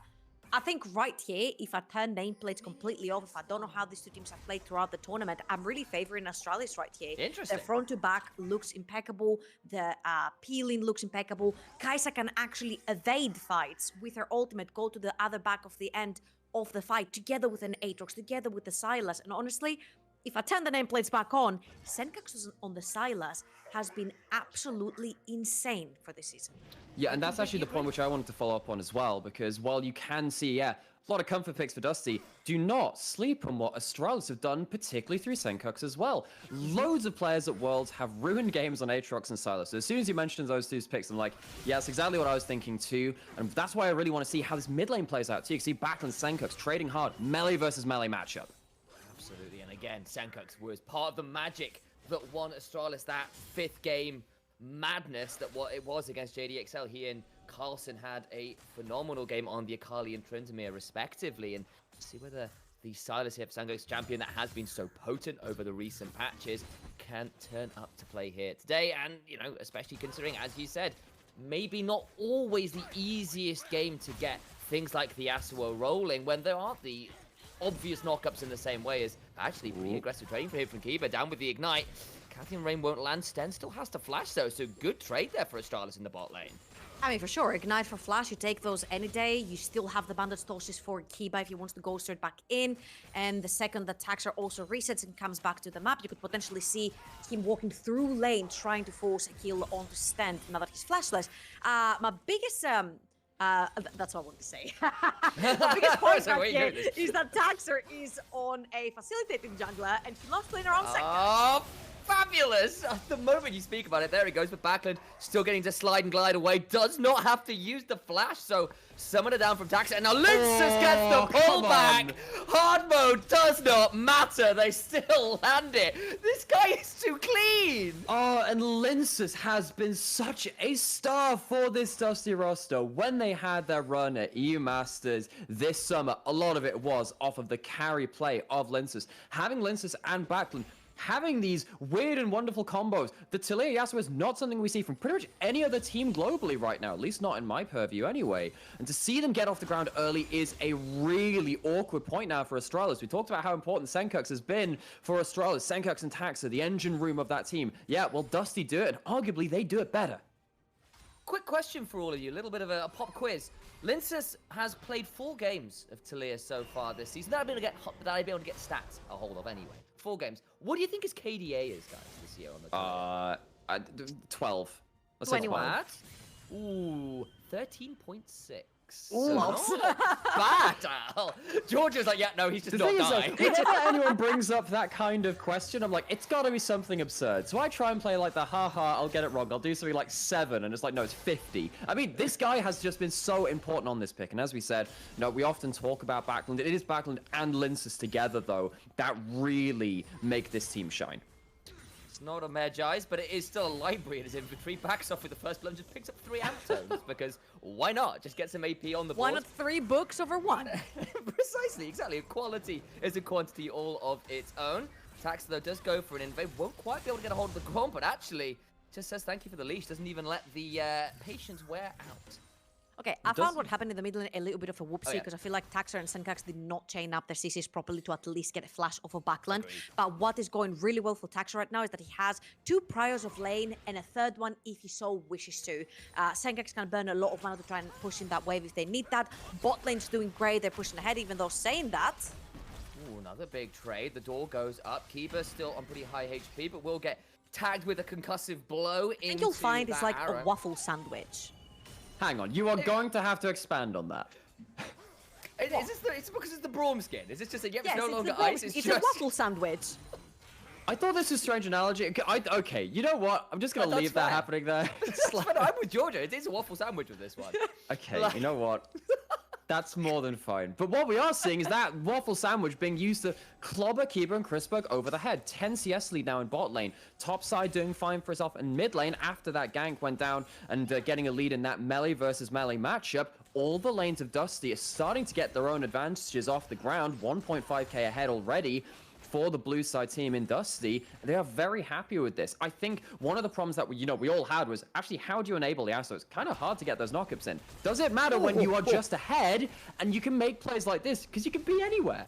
I think right here, if I turn nameplates completely off, if I don't know how these two teams have played throughout the tournament, I'm really favoring Astralis right here. Interesting. The front to back looks impeccable. The peeling looks impeccable. Kai'Sa can actually evade fights with her ultimate, go to the other back of the end of the fight, together with an Aatrox, together with the Sylas. And honestly, if I turn the nameplates back on, Senkax on the Silas has been absolutely insane for this season. Yeah, and that's actually the point which I wanted to follow up on as well, because while you can see, a lot of comfort picks for Dusty, do not sleep on what Astralis have done, particularly through Senkax as well. Loads of players at Worlds have ruined games on Aatrox and Silas. So as soon as you mentioned those two picks, I'm like, yeah, that's exactly what I was thinking too. And that's why I really want to see how this mid lane plays out too. You can see Backland Senkax trading hard, melee versus melee matchup. Absolutely, and again, Senkax was part of the magic that won Astralis that 5th game madness that what it was against JDXL. He and Carlson had a phenomenal game on the Akali and Tryndamere respectively, and see whether the Silas here, Senkax champion that has been so potent over the recent patches, can turn up to play here today. And, you know, especially considering, as you said, maybe not always the easiest game to get things like the Yasuo rolling when there aren't the obvious knockups in the same way as actually pretty aggressive trading for him from Kiba, down with the Ignite. Catherine Rain won't land. Sten still has to flash though, so good trade there for Astralis in the bot lane. I mean, for sure, Ignite for Flash, you take those any day. You still have the Bandit Tosses for Kiba if he wants to go straight back in. And the second the Taxer also resets and comes back to the map, you could potentially see him walking through lane, trying to force a kill onto Sten now that he's flashless. My biggest... that's what I want to say. The biggest point back here is that Taxer is on a facilitating jungler and he loves playing around Senkax. Fabulous! The moment you speak about it, there he goes for Backland, still getting to slide and glide away, does not have to use the flash, so summoner down from Taxer, and now Linces gets the pullback! Hard mode does not matter, they still land it! This guy is too clean! Oh, and Linces has been such a star for this Dusty roster. When they had their run at EU Masters this summer, a lot of it was off of the carry play of Linces. Having Linces and Backland, having these weird and wonderful combos. The Taliyah Yasuo is not something we see from pretty much any other team globally right now, at least not in my purview anyway. And to see them get off the ground early is a really awkward point now for Astralis. We talked about how important Senkax has been for Astralis. Senkax and Taxa, the engine room of that team. Yeah, well, Dusty do it, and arguably they do it better. Quick question for all of you, a little bit of a pop quiz. Linces has played 4 games of Taliyah so far this season. That I've been able to get stats a hold of anyway. 4 games. What do you think his KDA is, guys, this year on the tournament? 12. Let's 21. Ooh, 13.6. Ooh. Not bad. Georgia's like, yeah, no, he's just not dying. Whenever anyone brings up that kind of question, I'm like, it's got to be something absurd. So I try and play like the haha, I'll get it wrong. I'll do something like 7, and it's like, no, it's 50. I mean, this guy has just been so important on this pick. And as we said, you know, we often talk about Backland. It is Backland and Linces together, though, that really make this team shine. It's not a Magi's, but it is still a library in his inventory. Backs off with the first blood, just picks up 3 Amtones, because why not? Just get some AP on the board. Why not 3 books over 1? Precisely, exactly. Quality is a quantity all of its own. Tax, though, does go for an invade. Won't quite be able to get a hold of the Grom, but actually just says thank you for the leash. Doesn't even let the patience wear out. Okay, I found what happened in the middle a little bit of a whoopsie because I feel like Taxer and Senkax did not chain up their CCs properly to at least get a flash off of Backland. But what is going really well for Taxer right now is that he has 2 priors of lane and a 3rd one if he so wishes to. Senkax can burn a lot of mana to try and push in that wave if they need that. Bot lane's doing great, they're pushing ahead, even though saying that... Ooh, another big trade. The door goes up. Keeper's still on pretty high HP, but will get tagged with a concussive blow into And you'll find it's like arrow. a waffle sandwich. Hang on, you are going to have to expand on that. Is this it's because it's the Braum skin? Is this just a, it's no it's longer the ice, it's it's a just... waffle sandwich. I thought this was a strange analogy. Okay, you know what? I'm just going to leave that happening there. I'm with Georgia. It is a waffle sandwich with this one. Okay, you know what? That's more than fine. But what we are seeing is that waffle sandwich being used to clobber Keeper and Chrisberg over the head. 10 CS lead now in bot lane. Top side doing fine for herself in mid lane after that gank went down and getting a lead in that melee versus melee matchup. All the lanes of Dusty are starting to get their own advantages off the ground. 1.5k ahead already for the blue side team in Dusty. They are very happy with this. I think one of the problems that we all had was actually how do you enable the Yasuo? It's kind of hard to get those knockups in. Does it matter when you are just ahead and you can make plays like this because you can be anywhere?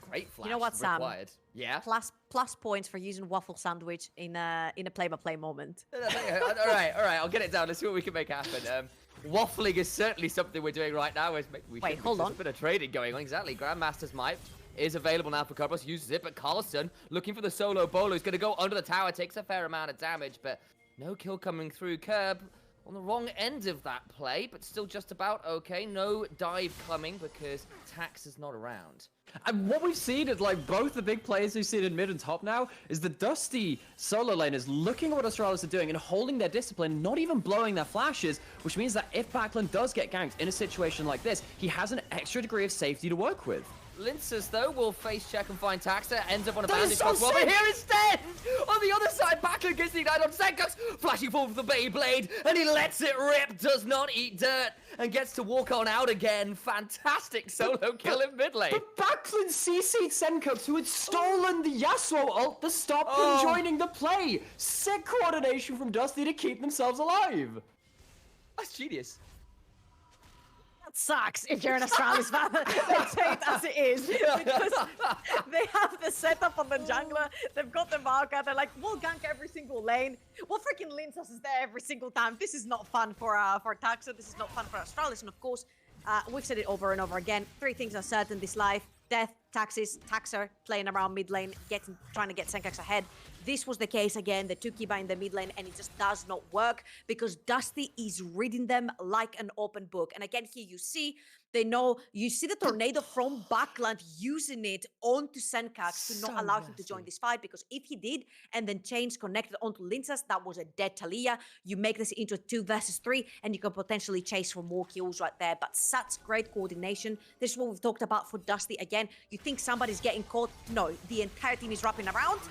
Great flash. You know what, Sam? Required. Yeah. Plus points for using waffle sandwich in a play-by-play moment. all right. I'll get it down. Let's see what we can make happen. Waffling is certainly something we're doing right now. Wait, hold on. There's a bit of trading going on. Exactly. Grandmaster's might is available now for Kerberos. Uses it, but Carlson looking for the solo bolo. He's going to go under the tower, takes a fair amount of damage, but no kill coming through. Kerb on the wrong end of that play, but still just about okay. No dive coming because Tax is not around. And what we've seen is like both the big players we've seen in mid and top now is the Dusty solo laners looking at what Astralis are doing and holding their discipline, not even blowing their flashes, which means that if Backlund does get ganked in a situation like this, he has an extra degree of safety to work with. Lincers, though, will face check and find Taxa. Ends up on a That bandage is so box. Well, but sick! here instead, on the other side, Backlund gets the ignite on Senkox, flashing forward with the Beyblade, and he lets it rip, does not eat dirt, and gets to walk on out again. Fantastic solo kill in mid lane. But Backlund CC'd Senkox, who had stolen the Yasuo ult to stop him joining the play. Sick coordination from Dusty to keep themselves alive. That's genius. That sucks if you're an Astralis fan. Let's say it as it is. Because they have the setup on the jungler. They've got the Valka. They're like, we'll gank every single lane. Well, freaking Lintas is there every single time. This is not fun for Taxa. This is not fun for Astralis. And of course, we've said it over and over again. 3 things are certain this life. Death, Taxer playing around mid lane, trying to get Senkox ahead. This was the case again. They took Kiba in the mid lane and it just does not work because Dusty is reading them like an open book. And again, here you see the tornado from Backland using it onto Senkox to not allow him to join this fight, because if he did and then Chains connected onto Lincers, that was a dead Talia. You make this into a 2 versus 3 and you can potentially chase for more kills right there. But such great coordination. This is what we've talked about for Dusty. Again, you think somebody's getting caught? No, the entire team is wrapping around.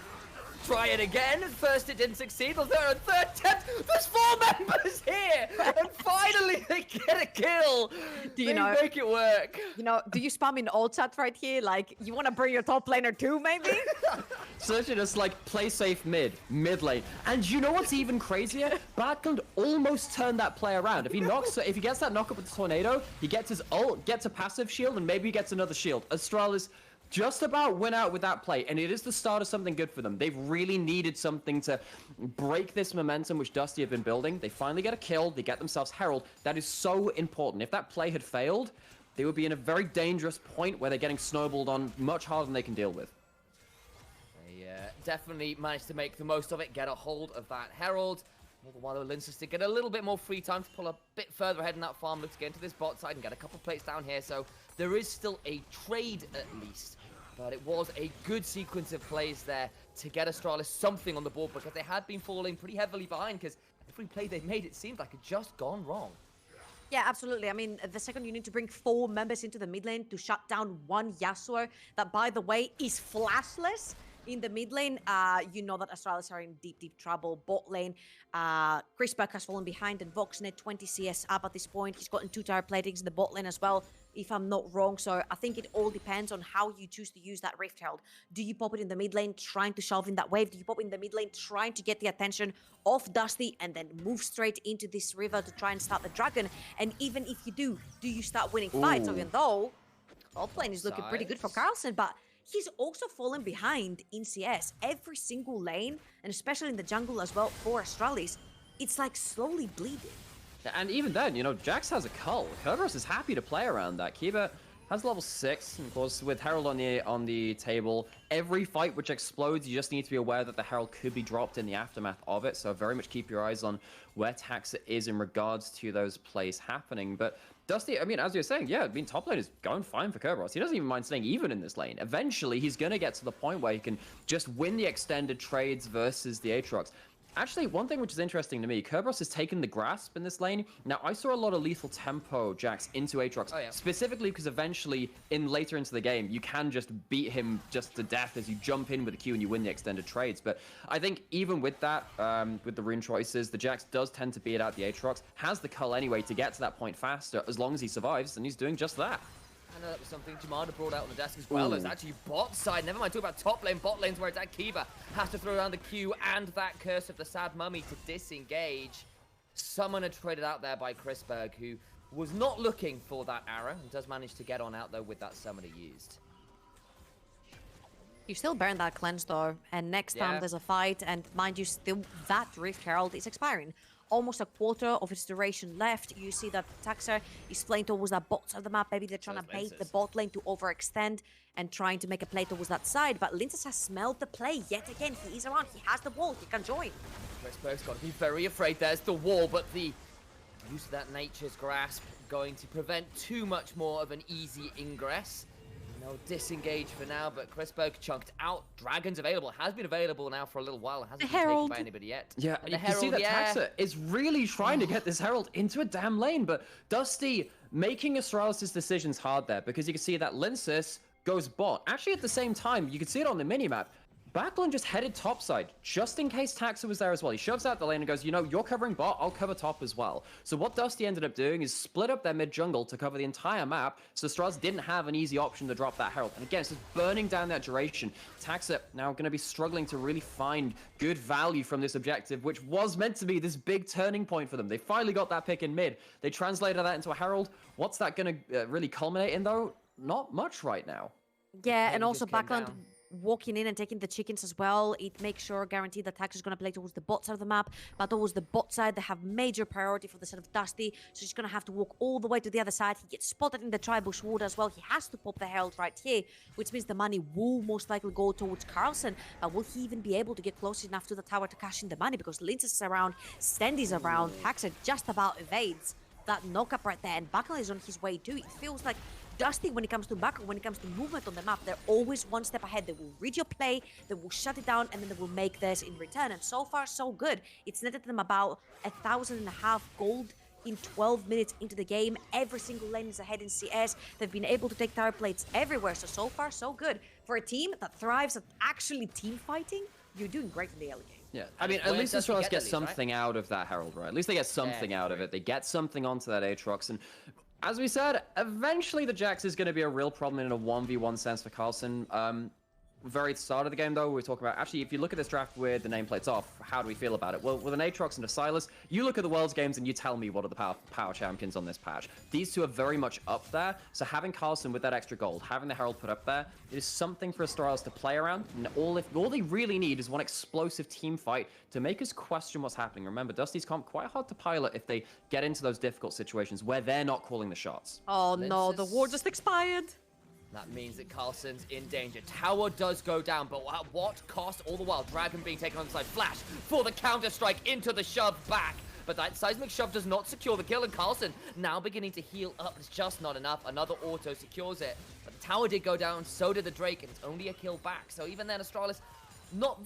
Try it again. First it didn't succeed. The third attempt. There's 4 members here. And finally they get a kill. They make it work. Do you spam in alt chat right here? Like, you want to bring your top laner too, maybe? So just like play safe mid lane. And you know what's even crazier? Backlund almost turned that play around. If he gets that knock up with the tornado, he gets his ult, gets a passive shield, and maybe he gets another shield. Astralis just about went out with that play, and it is the start of something good for them. They've really needed something to break this momentum which Dusty have been building. They finally get a kill, they get themselves Herald. That is so important. If that play had failed, they would be in a very dangerous point where they're getting snowballed on much harder than they can deal with. They definitely managed to make the most of it, get a hold of that Herald. All the while, Lincers to get a little bit more free time to pull a bit further ahead in that farm, look to get into this bot side and get a couple plates down here. So there is still a trade at least. But it was a good sequence of plays there to get Astralis something on the board, because they had been falling pretty heavily behind, because every play they made, it seemed like it just gone wrong. Yeah, absolutely. I mean, the second you need to bring 4 members into the mid lane to shut down one Yasuo, that, by the way, is flashless in the mid lane, you know that Astralis are in deep, deep trouble. Bot lane, Chris Burke has fallen behind, and Voxnet 20 CS up at this point. He's gotten 2 tire platings in the bot lane as well, if I'm not wrong. So I think it all depends on how you choose to use that Rift Herald. Do you pop it in the mid lane, trying to shove in that wave? Do you pop it in the mid lane, trying to get the attention of Dusty, and then move straight into this river to try and start the dragon? And even if you do you start winning fights? Even though top lane is looking pretty good for Carlson, but he's also fallen behind in CS. Every single lane, and especially in the jungle as well for Astralis, it's like slowly bleeding. And even then, Jax has a cull. Kerberos is happy to play around that. Kiba has level 6, and of course, with Herald on the table, every fight which explodes, you just need to be aware that the Herald could be dropped in the aftermath of it. So very much keep your eyes on where Taxa is in regards to those plays happening. But Dusty, I mean, as you're saying, top lane is going fine for Kerberos. He doesn't even mind staying even in this lane. Eventually, he's going to get to the point where he can just win the extended trades versus the Aatrox. Actually, one thing which is interesting to me, Kerberos has taken the grasp in this lane. Now, I saw a lot of lethal tempo Jax into Aatrox, specifically because eventually, later into the game, you can just beat him just to death as you jump in with the Q and you win the extended trades. But I think even with that, with the rune choices, the Jax does tend to beat out the Aatrox, has the cull anyway to get to that point faster, as long as he survives, and he's doing just that. I know that was something Jamada brought out on the desk as well. As actually bot side. Never mind talk about top lane, bot lanes where it's at Kiba has to throw down the Q and that Curse of the Sad Mummy to disengage. Summoner traded out there by Chris Berg, who was not looking for that arrow and does manage to get on out though with that Summoner used. You still burn that cleanse though, and next time there's a fight, and mind you, still that Rift Herald is expiring. almost a quarter of its duration left. You see that Taxa is playing towards that bot side of the map. Maybe they're trying to bait the bot lane to overextend and trying to make a play towards that side. But Linces has smelled the play yet again. He is around. He has the wall. He can join. Chrisberg's got to be very afraid. There's the wall, but the use of that Nature's Grasp going to prevent too much more of an easy ingress. No disengage for now, but Chrisberg chunked out. Dragon's available. Has been available now for a little while. Hasn't been taken by anybody yet. Yeah, and you can see that Taxa is really trying to get this Herald into a damn lane, but Dusty making Astralis' decisions hard there, because you can see that Linces goes bot. Actually, at the same time, you can see it on the minimap. Backlund just headed topside, just in case Taxa was there as well. He shoves out the lane and goes, you know, you're covering bot, I'll cover top as well. So what Dusty ended up doing is split up their mid-jungle to cover the entire map, so Astralis didn't have an easy option to drop that Herald. And again, it's just burning down that duration. Taxa now going to be struggling to really find good value from this objective, which was meant to be this big turning point for them. They finally got that pick in mid. They translated that into a Herald. What's that going to really culminate in, though? Not much right now. Yeah, and also Backlund walking in and taking the chickens as well. It makes sure, guaranteed that Tax is going to play towards the bot side of the map, but towards the bot side, they have major priority for the side of Dusty, so he's going to have to walk all the way to the other side. He gets spotted in the Tribush ward as well. He has to pop the Herald right here, which means the money will most likely go towards Carlson, but will he even be able to get close enough to the tower to cash in the money? Because Linces is around, Stendy's around, Taxa just about evades that knock-up right there, and Backlund is on his way too. It feels like Dusty, when it comes to back, when it comes to movement on the map, they're always one step ahead. They will read your play, they will shut it down, and then they will make theirs in return. And so far, so good. It's netted them about 1,500 gold in 12 minutes into the game. Every single lane is ahead in CS. They've been able to take tower plates everywhere. So far, so good. For a team that thrives at actually team fighting, you're doing great in the early game. Yeah, I mean, at least Astralis get something out of that Herald, right? At least they get something out of it. They get something onto that Aatrox, and as we said, eventually the Jax is going to be a real problem in a 1v1 sense for Carlson. Very start of the game, though, we were talking about, actually, if you look at this draft with the nameplates off, how do we feel about it? Well, with an Aatrox and a Silas, you look at the World's Games and you tell me what are the power champions on this patch. These two are very much up there, so having Carlson with that extra gold, having the Herald put up there, is something for Astralis to play around, and all they really need is one explosive team fight to make us question what's happening. Remember, Dusty's comp quite hard to pilot if they get into those difficult situations where they're not calling the shots. Oh no, the war just expired. That means that Carlson's in danger. Tower does go down, but at what cost? All the while, Dragon being taken on the side. Flash for the counter-strike into the shove back. But that seismic shove does not secure the kill, and Carlson now beginning to heal up. It's just not enough. Another auto secures it. But the tower did go down, so did the Drake, and it's only a kill back. So even then, Astralis, not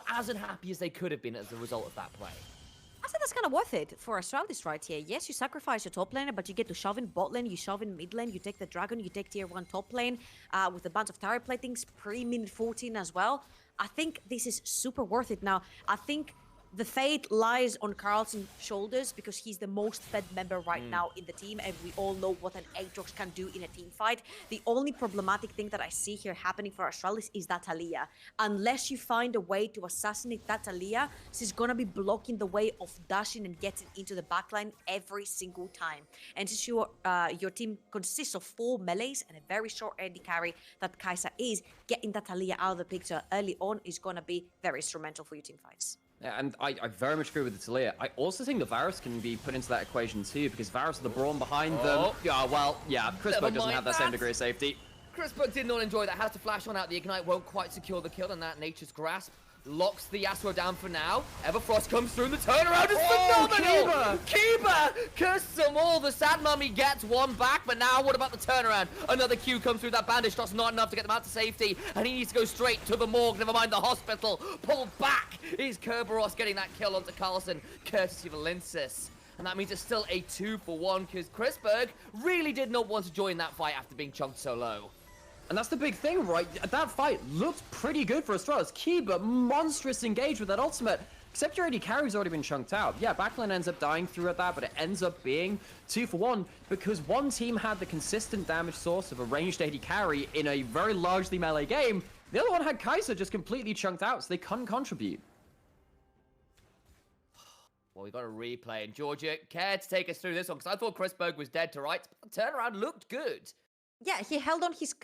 as unhappy as they could have been as a result of that play. I said that's kind of worth it for Astralis right here. Yes, you sacrifice your top laner, but you get to shove in bot lane, you shove in mid lane, you take the dragon, you take tier 1 top lane with a bunch of tower platings pre-minute 14 as well. I think this is super worth it. Now, I think the fate lies on Carlson's shoulders because he's the most fed member right now in the team, and we all know what an Aatrox can do in a team fight. The only problematic thing that I see here happening for Astralis is that Aliyah. Unless you find a way to assassinate that Aliyah, she's gonna be blocking the way of dashing and getting into the backline every single time. And since your team consists of 4 melees and a very short AD carry that Kai'Sa is, getting that Aliyah out of the picture early on is gonna be very instrumental for your team fights. Yeah, and I very much agree with the Talia. I also think the Varus can be put into that equation too, because Varus are the brawn behind them. Yeah, well, yeah, Chrisberg doesn't have that same degree of safety. Chrisberg did not enjoy that. Has to flash on out. The Ignite won't quite secure the kill, and that Nature's Grasp locks the Yasuo down for now. Everfrost comes through, and the turnaround is phenomenal! Kiba cursed them all. The Sad Mummy gets one back, but now what about the turnaround? Another Q comes through. That bandage shot's not enough to get them out to safety, and he needs to go straight to the morgue, never mind the hospital. Pulled back is Kerberos getting that kill onto Carlson, courtesy of Linces. And that means it's still a 2-for-1, because Chrisberg really did not want to join that fight after being chunked so low. And that's the big thing, right? That fight looked pretty good for Astralis. Kiba, monstrous engage with that ultimate. Except your AD carry's already been chunked out. Yeah, backline ends up dying through at that, but it ends up being 2-for-1 because one team had the consistent damage source of a ranged AD carry in a very largely melee game. The other one had Kai'Sa just completely chunked out, so they couldn't contribute. Well, we got a replay, and Georgia, care to take us through this one? Because I thought Chrisberg was dead to rights, but the turnaround looked good. Yeah, he held on his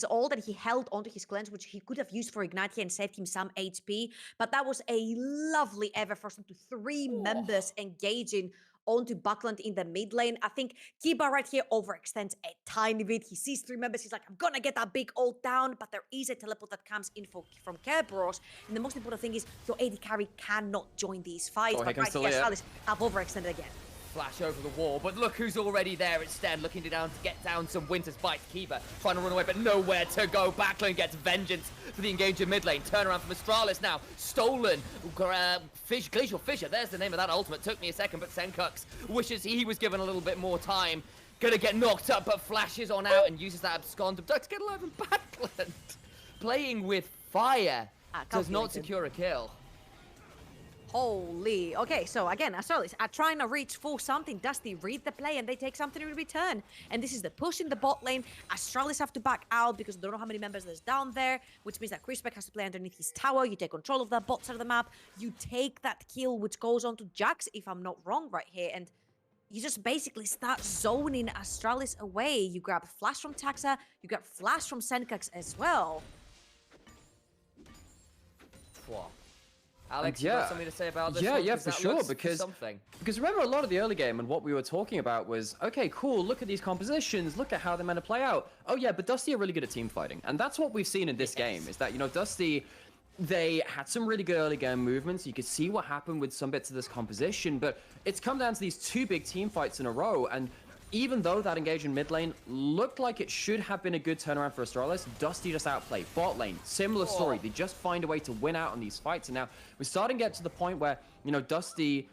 ult and he held onto his cleanse, which he could have used for Ignite and saved him some HP. But that was a lovely ever for some to three members engaging onto Butland in the mid lane. I think Kiba right here overextends a tiny bit. He sees three members. He's like, I'm gonna get that big ult down, but there is a teleport that comes in from Kerberos. And the most important thing is your AD carry cannot join these fights. Oh, but right here, Astralis have overextended again. Flash over the wall, but look who's already there. It's Sten looking to get down some Winter's Bite. Kiba trying to run away, but nowhere to go. Backlane gets vengeance for the engager mid lane. Turnaround from Astralis now. Stolen. Glacial Fissure, there's the name of that ultimate. Took me a second, but Senkux wishes he was given a little bit more time. Gonna get knocked up, but flashes on out and uses that abscond to duck to get alive in Backland. Playing with fire does not secure a kill. Holy. Okay, so again, Astralis are trying to reach for something. Dusty read the play and they take something in return. And this is the push in the bot lane. Astralis have to back out because they don't know how many members there's down there, which means that Crispec has to play underneath his tower. You take control of that bot side of the map. You take that kill, which goes on to Jax, if I'm not wrong, right here. And you just basically start zoning Astralis away. You grab Flash from Taxa. You grab Flash from Senkux as well. Wow. Alex, you got something to say about this? Yeah, for sure, because remember a lot of the early game and what we were talking about was, okay, cool, look at these compositions, look at how they're meant to play out. Oh yeah, but Dusty are really good at team fighting. And that's what we've seen in this game, is that, you know, Dusty, they had some really good early game movements. You could see what happened with some bits of this composition, but it's come down to these two big team fights in a row, and even though that engage in mid lane looked like it should have been a good turnaround for Astralis, Dusty just outplayed. Bot lane, similar story. They just find a way to win out on these fights. And now we're starting to get to the point where, you know, Dusty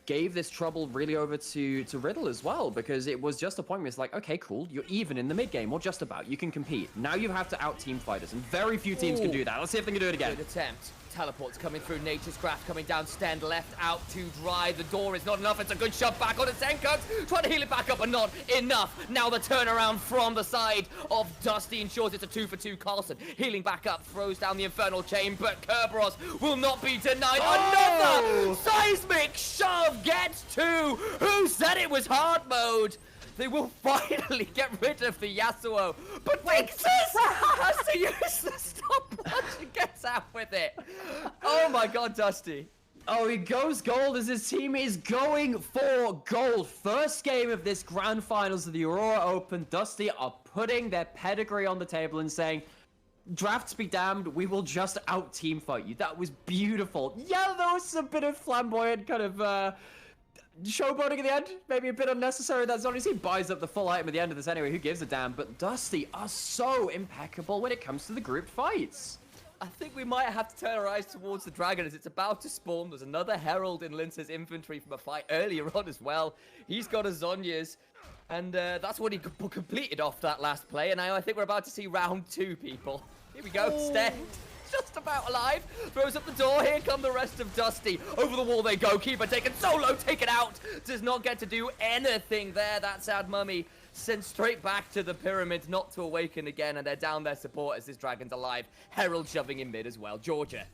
gave this trouble really over to Riddle as well, because it was just a point where it's like, okay, cool, you're even in the mid game, or just about. You can compete. Now you have to out team fighters, and very few teams can do that. Let's see if they can do it again. Good attempt. Teleports coming through, Nature's Graph coming down, Stand left out to dry. The door is not enough. It's a good shove back on Senkux. Trying to heal it back up, but not enough. Now the turnaround from the side of Dusty ensures it's a 2-for-2. Carlson healing back up, throws down the Infernal Chain, but Kerberos will not be denied. Another seismic shove gets two. Who said it was hard mode? They will finally get rid of the Yasuo, but Vixus has to use the stopwatch and gets out with it. Oh my god, Dusty. Oh, he goes gold as his team is going for gold. First game of this grand finals of the Aurora Open. Dusty are putting their pedigree on the table and saying, drafts be damned, we will just out team fight you. That was beautiful. Yeah, there was a bit of flamboyant kind of showboating at the end, maybe a bit unnecessary. That's honestly, he buys up the full item at the end of this anyway, who gives a damn. But Dusty are so impeccable when it comes to the group fights. I think we might have to turn our eyes towards the dragon as it's about to spawn. There's another Herald in Lince's infantry from a fight earlier on as well. He's got a Zhonya's, and that's what he completed off that last play. And now I think we're about to see round two, people. Here we go, Sten. Just about alive, throws up the door. Here come the rest of Dusty. Over the wall they go. Keeper taken solo, taken out. Does not get to do anything there. That sad mummy sent straight back to the pyramid, not to awaken again. And they're down their support as this dragon's alive. Herald shoving in mid as well. Georgia.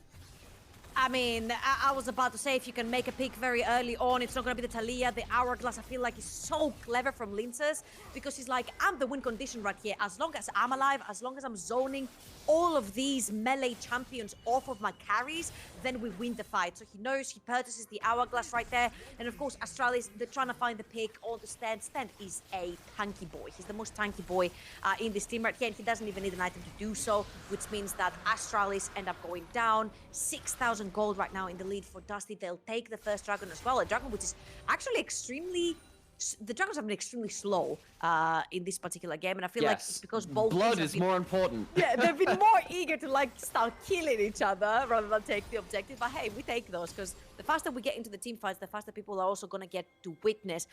I mean, I was about to say, if you can make a pick very early on, it's not going to be the Talia, the Hourglass. I feel like it's so clever from Linces, because he's like, I'm the win condition right here. As long as I'm alive, as long as I'm zoning all of these melee champions off of my carries, then we win the fight. So he knows, he purchases the Hourglass right there. And of course, Astralis, they're trying to find the pick on the Stand. Stand is a tanky boy. He's the most tanky boy in this team right here, and he doesn't even need an item to do so, which means that Astralis end up going down. 6,000 gold right now in the lead for Dusty. They'll take the first dragon as well. A dragon which is actually extremely... The dragons have been extremely slow in this particular game, and I feel like it's because both blood is more important. Yeah, they've been more eager to like start killing each other rather than take the objective. But hey, we take those, because the faster we get into the team fights, the faster people are also going to get to witness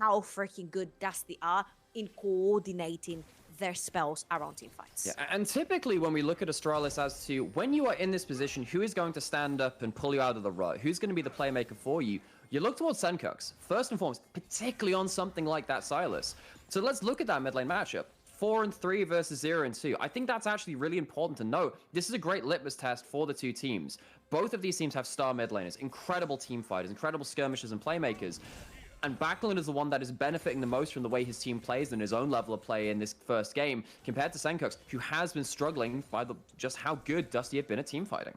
how freaking good Dusty are in coordinating their spells around team fights. Yeah, and typically when we look at Astralis as to when you are in this position, who is going to stand up and pull you out of the rut? Who's going to be the playmaker for you? You look towards Senkux, first and foremost, particularly on something like that Silas. So let's look at that mid lane matchup. 4-3 versus 0-2. I think that's actually really important to know. This is a great litmus test for the two teams. Both of these teams have star mid laners, incredible team fighters, incredible skirmishers and playmakers. And Backlund is the one that is benefiting the most from the way his team plays and his own level of play in this first game, compared to Senkux, who has been struggling by just how good Dusty have been at team fighting.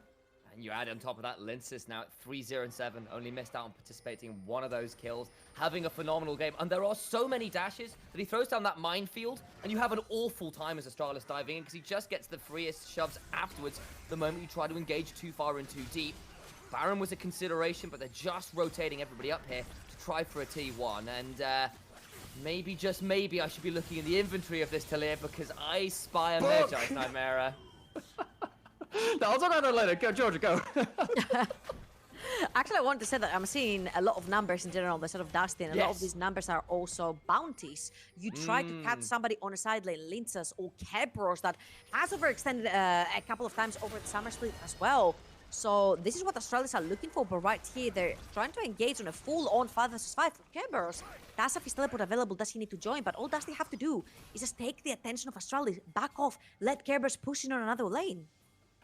And you add on top of that, Linsis now at 3-0-7, only missed out on participating in one of those kills, having a phenomenal game. And there are so many dashes that he throws down that minefield, and you have an awful time as Astralis diving in, because he just gets the freest shoves afterwards the moment you try to engage too far and too deep. Baron was a consideration, but they're just rotating everybody up here to try for a T1. And maybe, just maybe, I should be looking in the inventory of this Talir, because I spy a Magi Chimera. No, I'll talk about that later. Go, Georgia, go. Actually, I wanted to say that I'm seeing a lot of numbers in general, the sort of Dusty, and a lot of these numbers are also bounties. You try to catch somebody on a side lane, Linces or Kebros, that has overextended a couple of times over the summer split as well. So this is what Astralis are looking for, but right here, they're trying to engage on a full-on 5 vs 5 for Kebros. Dasaf is teleport available, does he need to join? But all Dusty have to do is just take the attention of Astralis, back off, let Kebros push in on another lane.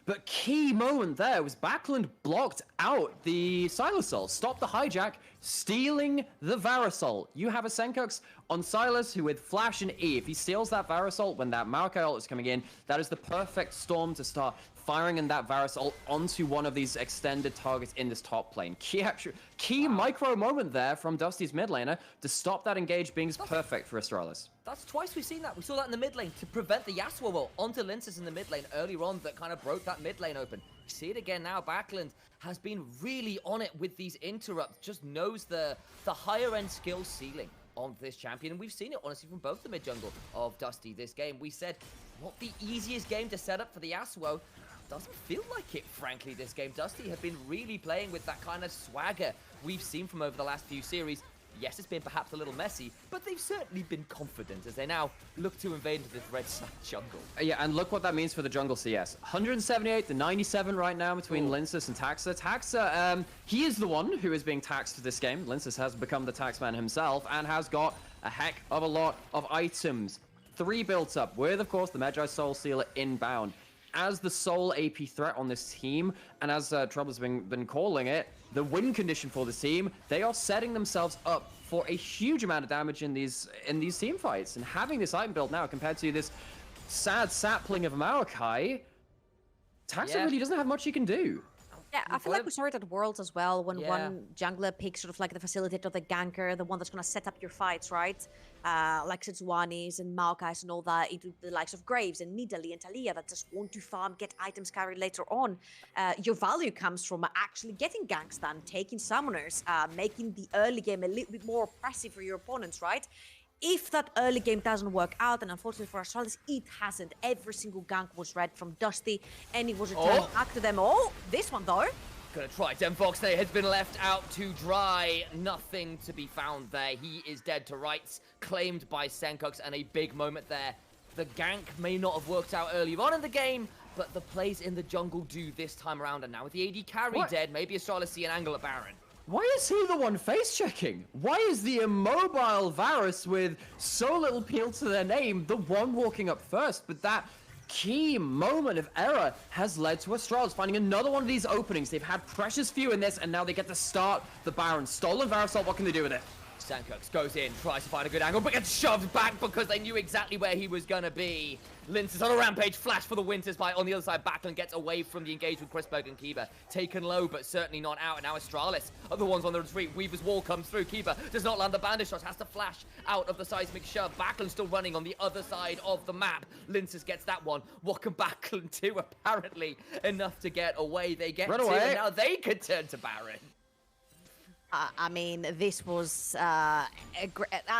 But key moment there was Backlund blocked out the Silasol, stopped the hijack, stealing the Varusol. You have a Senkux on Silas who with Flash and E, if he steals that Varusol when that Maokai ult is coming in, that is the perfect storm to start firing in that Varusol onto one of these extended targets in this top lane. Key micro moment there from Dusty's mid laner to stop that engage being perfect for Astralis. That's twice we've seen that. We saw that in the mid lane to prevent the Yasuo ult onto Linces in the mid lane earlier on that kind of broke that mid lane open. We see it again now. Backlund has been really on it with these interrupts, just knows the higher end skill ceiling on this champion. And we've seen it, honestly, from both the mid jungle of Dusty this game. We said, what the easiest game to set up for the Yasuo? Doesn't feel like it, frankly, this game. Dusty have been really playing with that kind of swagger we've seen from over the last few series. Yes, it's been perhaps a little messy, but they've certainly been confident as they now look to invade into this red side jungle. Yeah, and look what that means for the jungle CS. 178 to 97 right now between Linces and Taxa. Taxa, he is the one who is being taxed this game. Linces has become the taxman himself and has got a heck of a lot of items. 3 built up with, of course, the Magi Soul Sealer inbound. As the sole AP threat on this team, and as Trouble's been calling it, the win condition for this team, they are setting themselves up for a huge amount of damage in these team fights. And having this item build now compared to this sad sapling of Maokai, Taxa really doesn't have much he can do. Yeah, I feel like we saw it at Worlds as well, when one jungler picks sort of like the facilitator, the ganker, the one that's going to set up your fights, right? Like Setsuanis and Maokais and all that, into the likes of Graves and Nidalee and Talia that just want to farm, get items carried later on. Your value comes from actually getting ganks done, taking summoners, making the early game a little bit more oppressive for your opponents, right? If that early game doesn't work out, and unfortunately for Astralis, it hasn't. Every single gank was read from Dusty, and it was returned back to them. Oh, this one though. Gonna try. Demfox there has been left out to dry. Nothing to be found there. He is dead to rights, claimed by Senkux, and a big moment there. The gank may not have worked out earlier on in the game, but the plays in the jungle do this time around. And now with the AD carry dead, maybe Astralis see an angle at Baron. Why is he the one face-checking? Why is the immobile Varus with so little appeal to their name the one walking up first? But that key moment of error has led to Astralis finding another one of these openings. They've had precious few in this, and now they get to start the Baron. Stolen Varus, what can they do with it? Senkux goes in, tries to find a good angle, but gets shoved back because they knew exactly where he was gonna be. Lince is on a rampage, flash for the Winter's Bite. On the other side, Backlund gets away from the engage with Chrisberg and Kiba. Taken low, but certainly not out. And now Astralis are the ones on the retreat. Weaver's wall comes through. Kiba does not land the bandage shot, has to flash out of the seismic shove. Backlund still running on the other side of the map. Linces gets that one. What can Backlund do? Apparently enough to get away. They get two, and now they can turn to Baron. I mean, this was I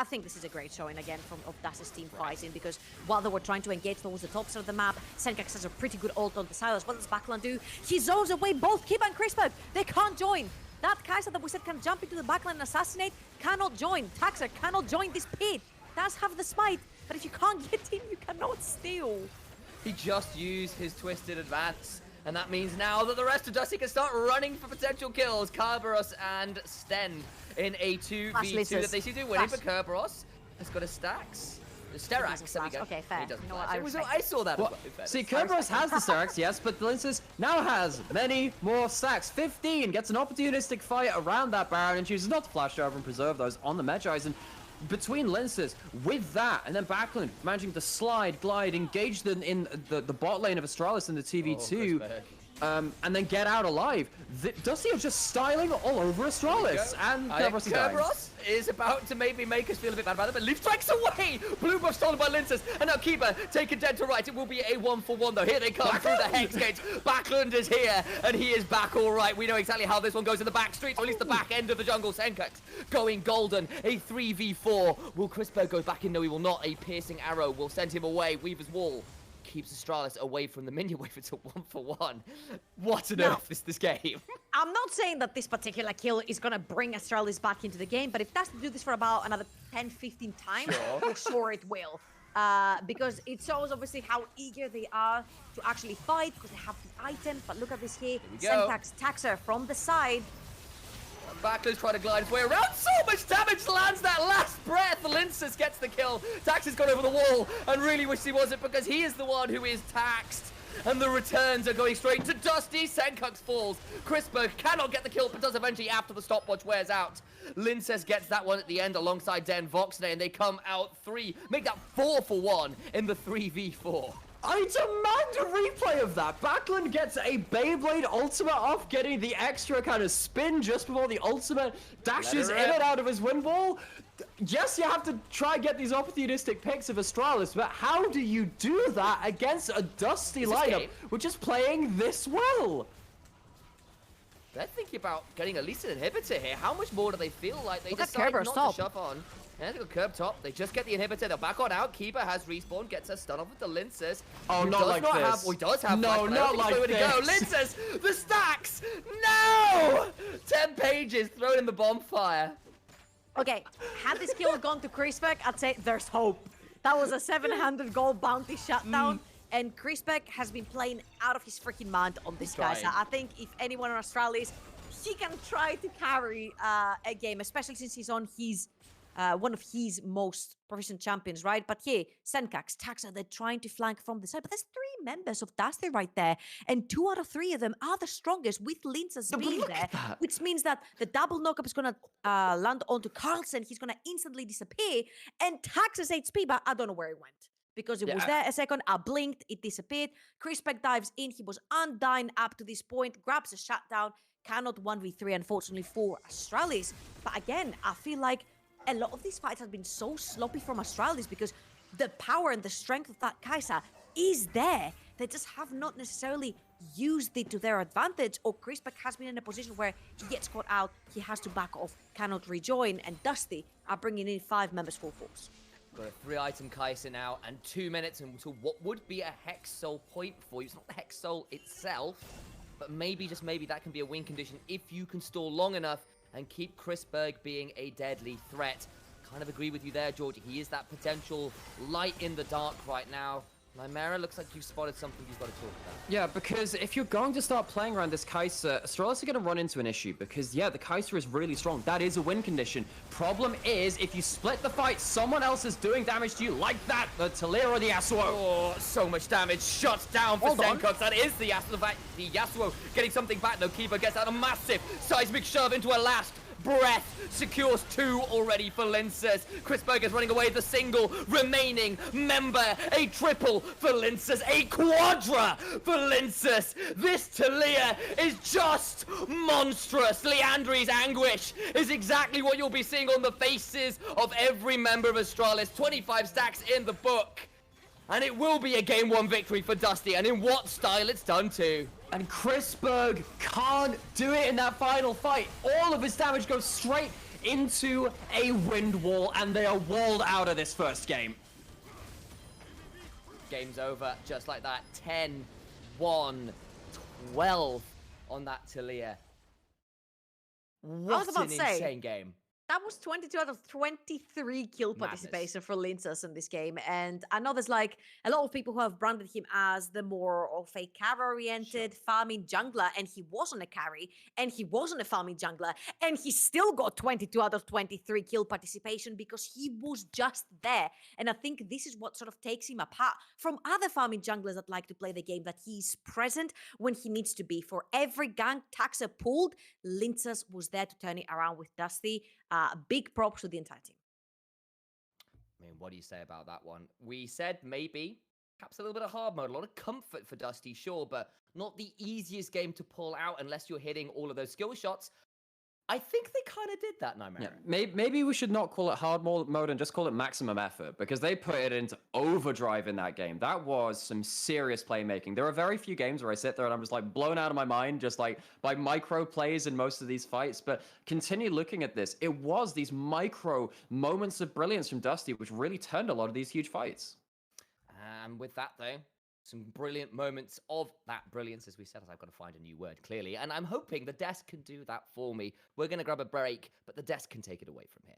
think this is a great showing again of Dusty's team fighting, because while they were trying to engage towards the top side of the map, Senkux has a pretty good ult on the Silas. What does Backlund do? He zones away both Kiba and Chrisberg. They can't join. That Kai'Sa that we said can jump into the backline and assassinate cannot join. Taxa cannot join this pit. Does have the smite, but if you can't get in, you cannot steal. He just used his twisted advance. And that means now that the rest of Dusty can start running for potential kills. Kerberos and Sten in a 2v2 that they seem to be winning, but Kerberos has got his stacks. Sterax. There we go. Okay, fair. He doesn't You know what, flash. I It was- respect I saw that. Well, as well, in fairness. see, Kerberos has the Sterax, yes, but Linces now has many more stacks. 15, gets an opportunistic fight around that Baron and chooses not to flash over and preserve those on the Medjais. And between Linces, with that, and then Backlund managing to slide, glide, engage them in the bot lane of Astralis in the 2v2. And then get out alive. Dusty are just styling all over Astralis, and Kerberos is dying. Kerberos is about to maybe make us feel a bit bad about it, but Leaf strikes away! Blue buff stolen by Linces, and now Keeper taken dead to right. It will be a 1-for-1 though. Here they come through the Hex Gates. Backlund is here, and he is back all right. We know exactly how this one goes in the back streets, or at least the back end of the jungle. Senkux going golden. A 3v4. Will Crispberg go back in? No, he will not. A piercing arrow will send him away. Weaver's Wall keeps Astralis away from the minion wave. It's a 1-for-1. What on earth is this game? I'm not saying that this particular kill is going to bring Astralis back into the game, but if it has to do this for about another 10, 15 times, for sure it will. Because it shows obviously how eager they are to actually fight because they have the item. But look at this here. Syntax Taxer from the side. Backlund's trying to glide his way around. So much damage lands that last breath. Linces gets the kill. Tax has gone over the wall and really wishes he wasn't because he is the one who is taxed. And the returns are going straight to Dusty. Senkux falls. Crispberg cannot get the kill, but does eventually after the stopwatch wears out. Linces gets that one at the end alongside Den Voxnay, and they come out 3. Make that 4-for-1 in the 3v4. I demand a replay of that. Backlund gets a Beyblade ultimate off, getting the extra kind of spin just before the ultimate dashes in and out of his wind wall. Yes, you have to try and get these opportunistic picks of Astralis, but how do you do that against a Dusty lineup which is playing this well? They're thinking about getting at least an inhibitor here. How much more do they feel like they Look at decide Kerberos not top. to shove on? Yeah, they got curb top. They just get the inhibitor. They'll back on out. Keeper has respawn, gets a stun off with the Linces. Oh, not like this. He does have No, not like this. Go. Linces, the stacks. No! 10 pages thrown in the bonfire. Okay, had this kill gone to Crispberg, I'd say there's hope. That was a 700 gold bounty shutdown. And Crispberg has been playing out of his freaking mind on this guy. So I think if anyone on Astralis, he can try to carry a game, especially since he's on his one of his most proficient champions, right? But here, Senkax, Taxa, they're trying to flank from the side. But there's 3 members of Dusty right there. And 2 out of 3 of them are the strongest with Linces being there. Which means that the double knockup is going to land onto Carlsen. He's going to instantly disappear. And Taxa's HP, but I don't know where it went. Because it was there a second, I blinked, it disappeared. Crispberg dives in, he was undying up to this point, grabs a shutdown, cannot 1v3, unfortunately, for Astralis. But again, I feel like a lot of these fights have been so sloppy from Astralis because the power and the strength of that Kai'Sa is there. They just have not necessarily used it to their advantage, or Crispberg has been in a position where he gets caught out, he has to back off, cannot rejoin, and Dusty are bringing in 5 members full force. Got a 3-item Kai'Sa now, and 2 minutes until what would be a Hex Soul point for you. It's not the Hex Soul itself, but maybe, just maybe, that can be a win condition if you can stall long enough and keep Crispberg being a deadly threat. Kind of agree with you there, Georgie. He is that potential light in the dark right now. Nymera, looks like you've spotted something you've got to talk about. Yeah, because if you're going to start playing around this Kai'Sa, Astralis are going to run into an issue because, yeah, the Kai'Sa is really strong. That is a win condition. Problem is, if you split the fight, someone else is doing damage to you like that, the Taliyah or the Yasuo. Oh, so much damage. Shut down for Senkux. That is the Yasuo. The Yasuo getting something back, though. Keeper gets out a massive seismic shove into a last breath, secures 2 already for Linces. Crispberg is running away, the single remaining member, a triple for Linces, a quadra for Linces. This Taliyah is just monstrous. Leandri's anguish is exactly what you'll be seeing on the faces of every member of Astralis. 25 stacks in the book. And it will be a game 1 victory for Dusty, and in what style it's done to. And Crispberg can't do it in that final fight. All of his damage goes straight into a wind wall, and they are walled out of this first game. Game's over just like that. 10-1, 12 on that Taliyah. What an insane game. That was 22 out of 23 kill Madness. participation for Linces in this game. And I know there's like a lot of people who have branded him as the more of a carry-oriented farming jungler, and he wasn't a carry, and he wasn't a farming jungler, and he still got 22 out of 23 kill participation because he was just there. And I think this is what sort of takes him apart from other farming junglers that like to play the game, that he's present when he needs to be. For every gank Taxa pulled, Linces was there to turn it around with Dusty. Big props to the entire team. I mean, what do you say about that one? We said maybe, perhaps a little bit of hard mode, a lot of comfort for Dusty, sure, but not the easiest game to pull out unless you're hitting all of those skill shots. I think they kind of did that, Nightmare. Yeah, maybe we should not call it hard mode and just call it maximum effort, because they put it into overdrive in that game. That was some serious playmaking. There are very few games where I sit there and I'm just like blown out of my mind, just like by micro plays in most of these fights. But continue looking at this. It was these micro moments of brilliance from Dusty, which really turned a lot of these huge fights. And with that, though, some brilliant moments of that brilliance, as we said, as I've got to find a new word, clearly. And I'm hoping the desk can do that for me. We're going to grab a break, but the desk can take it away from here.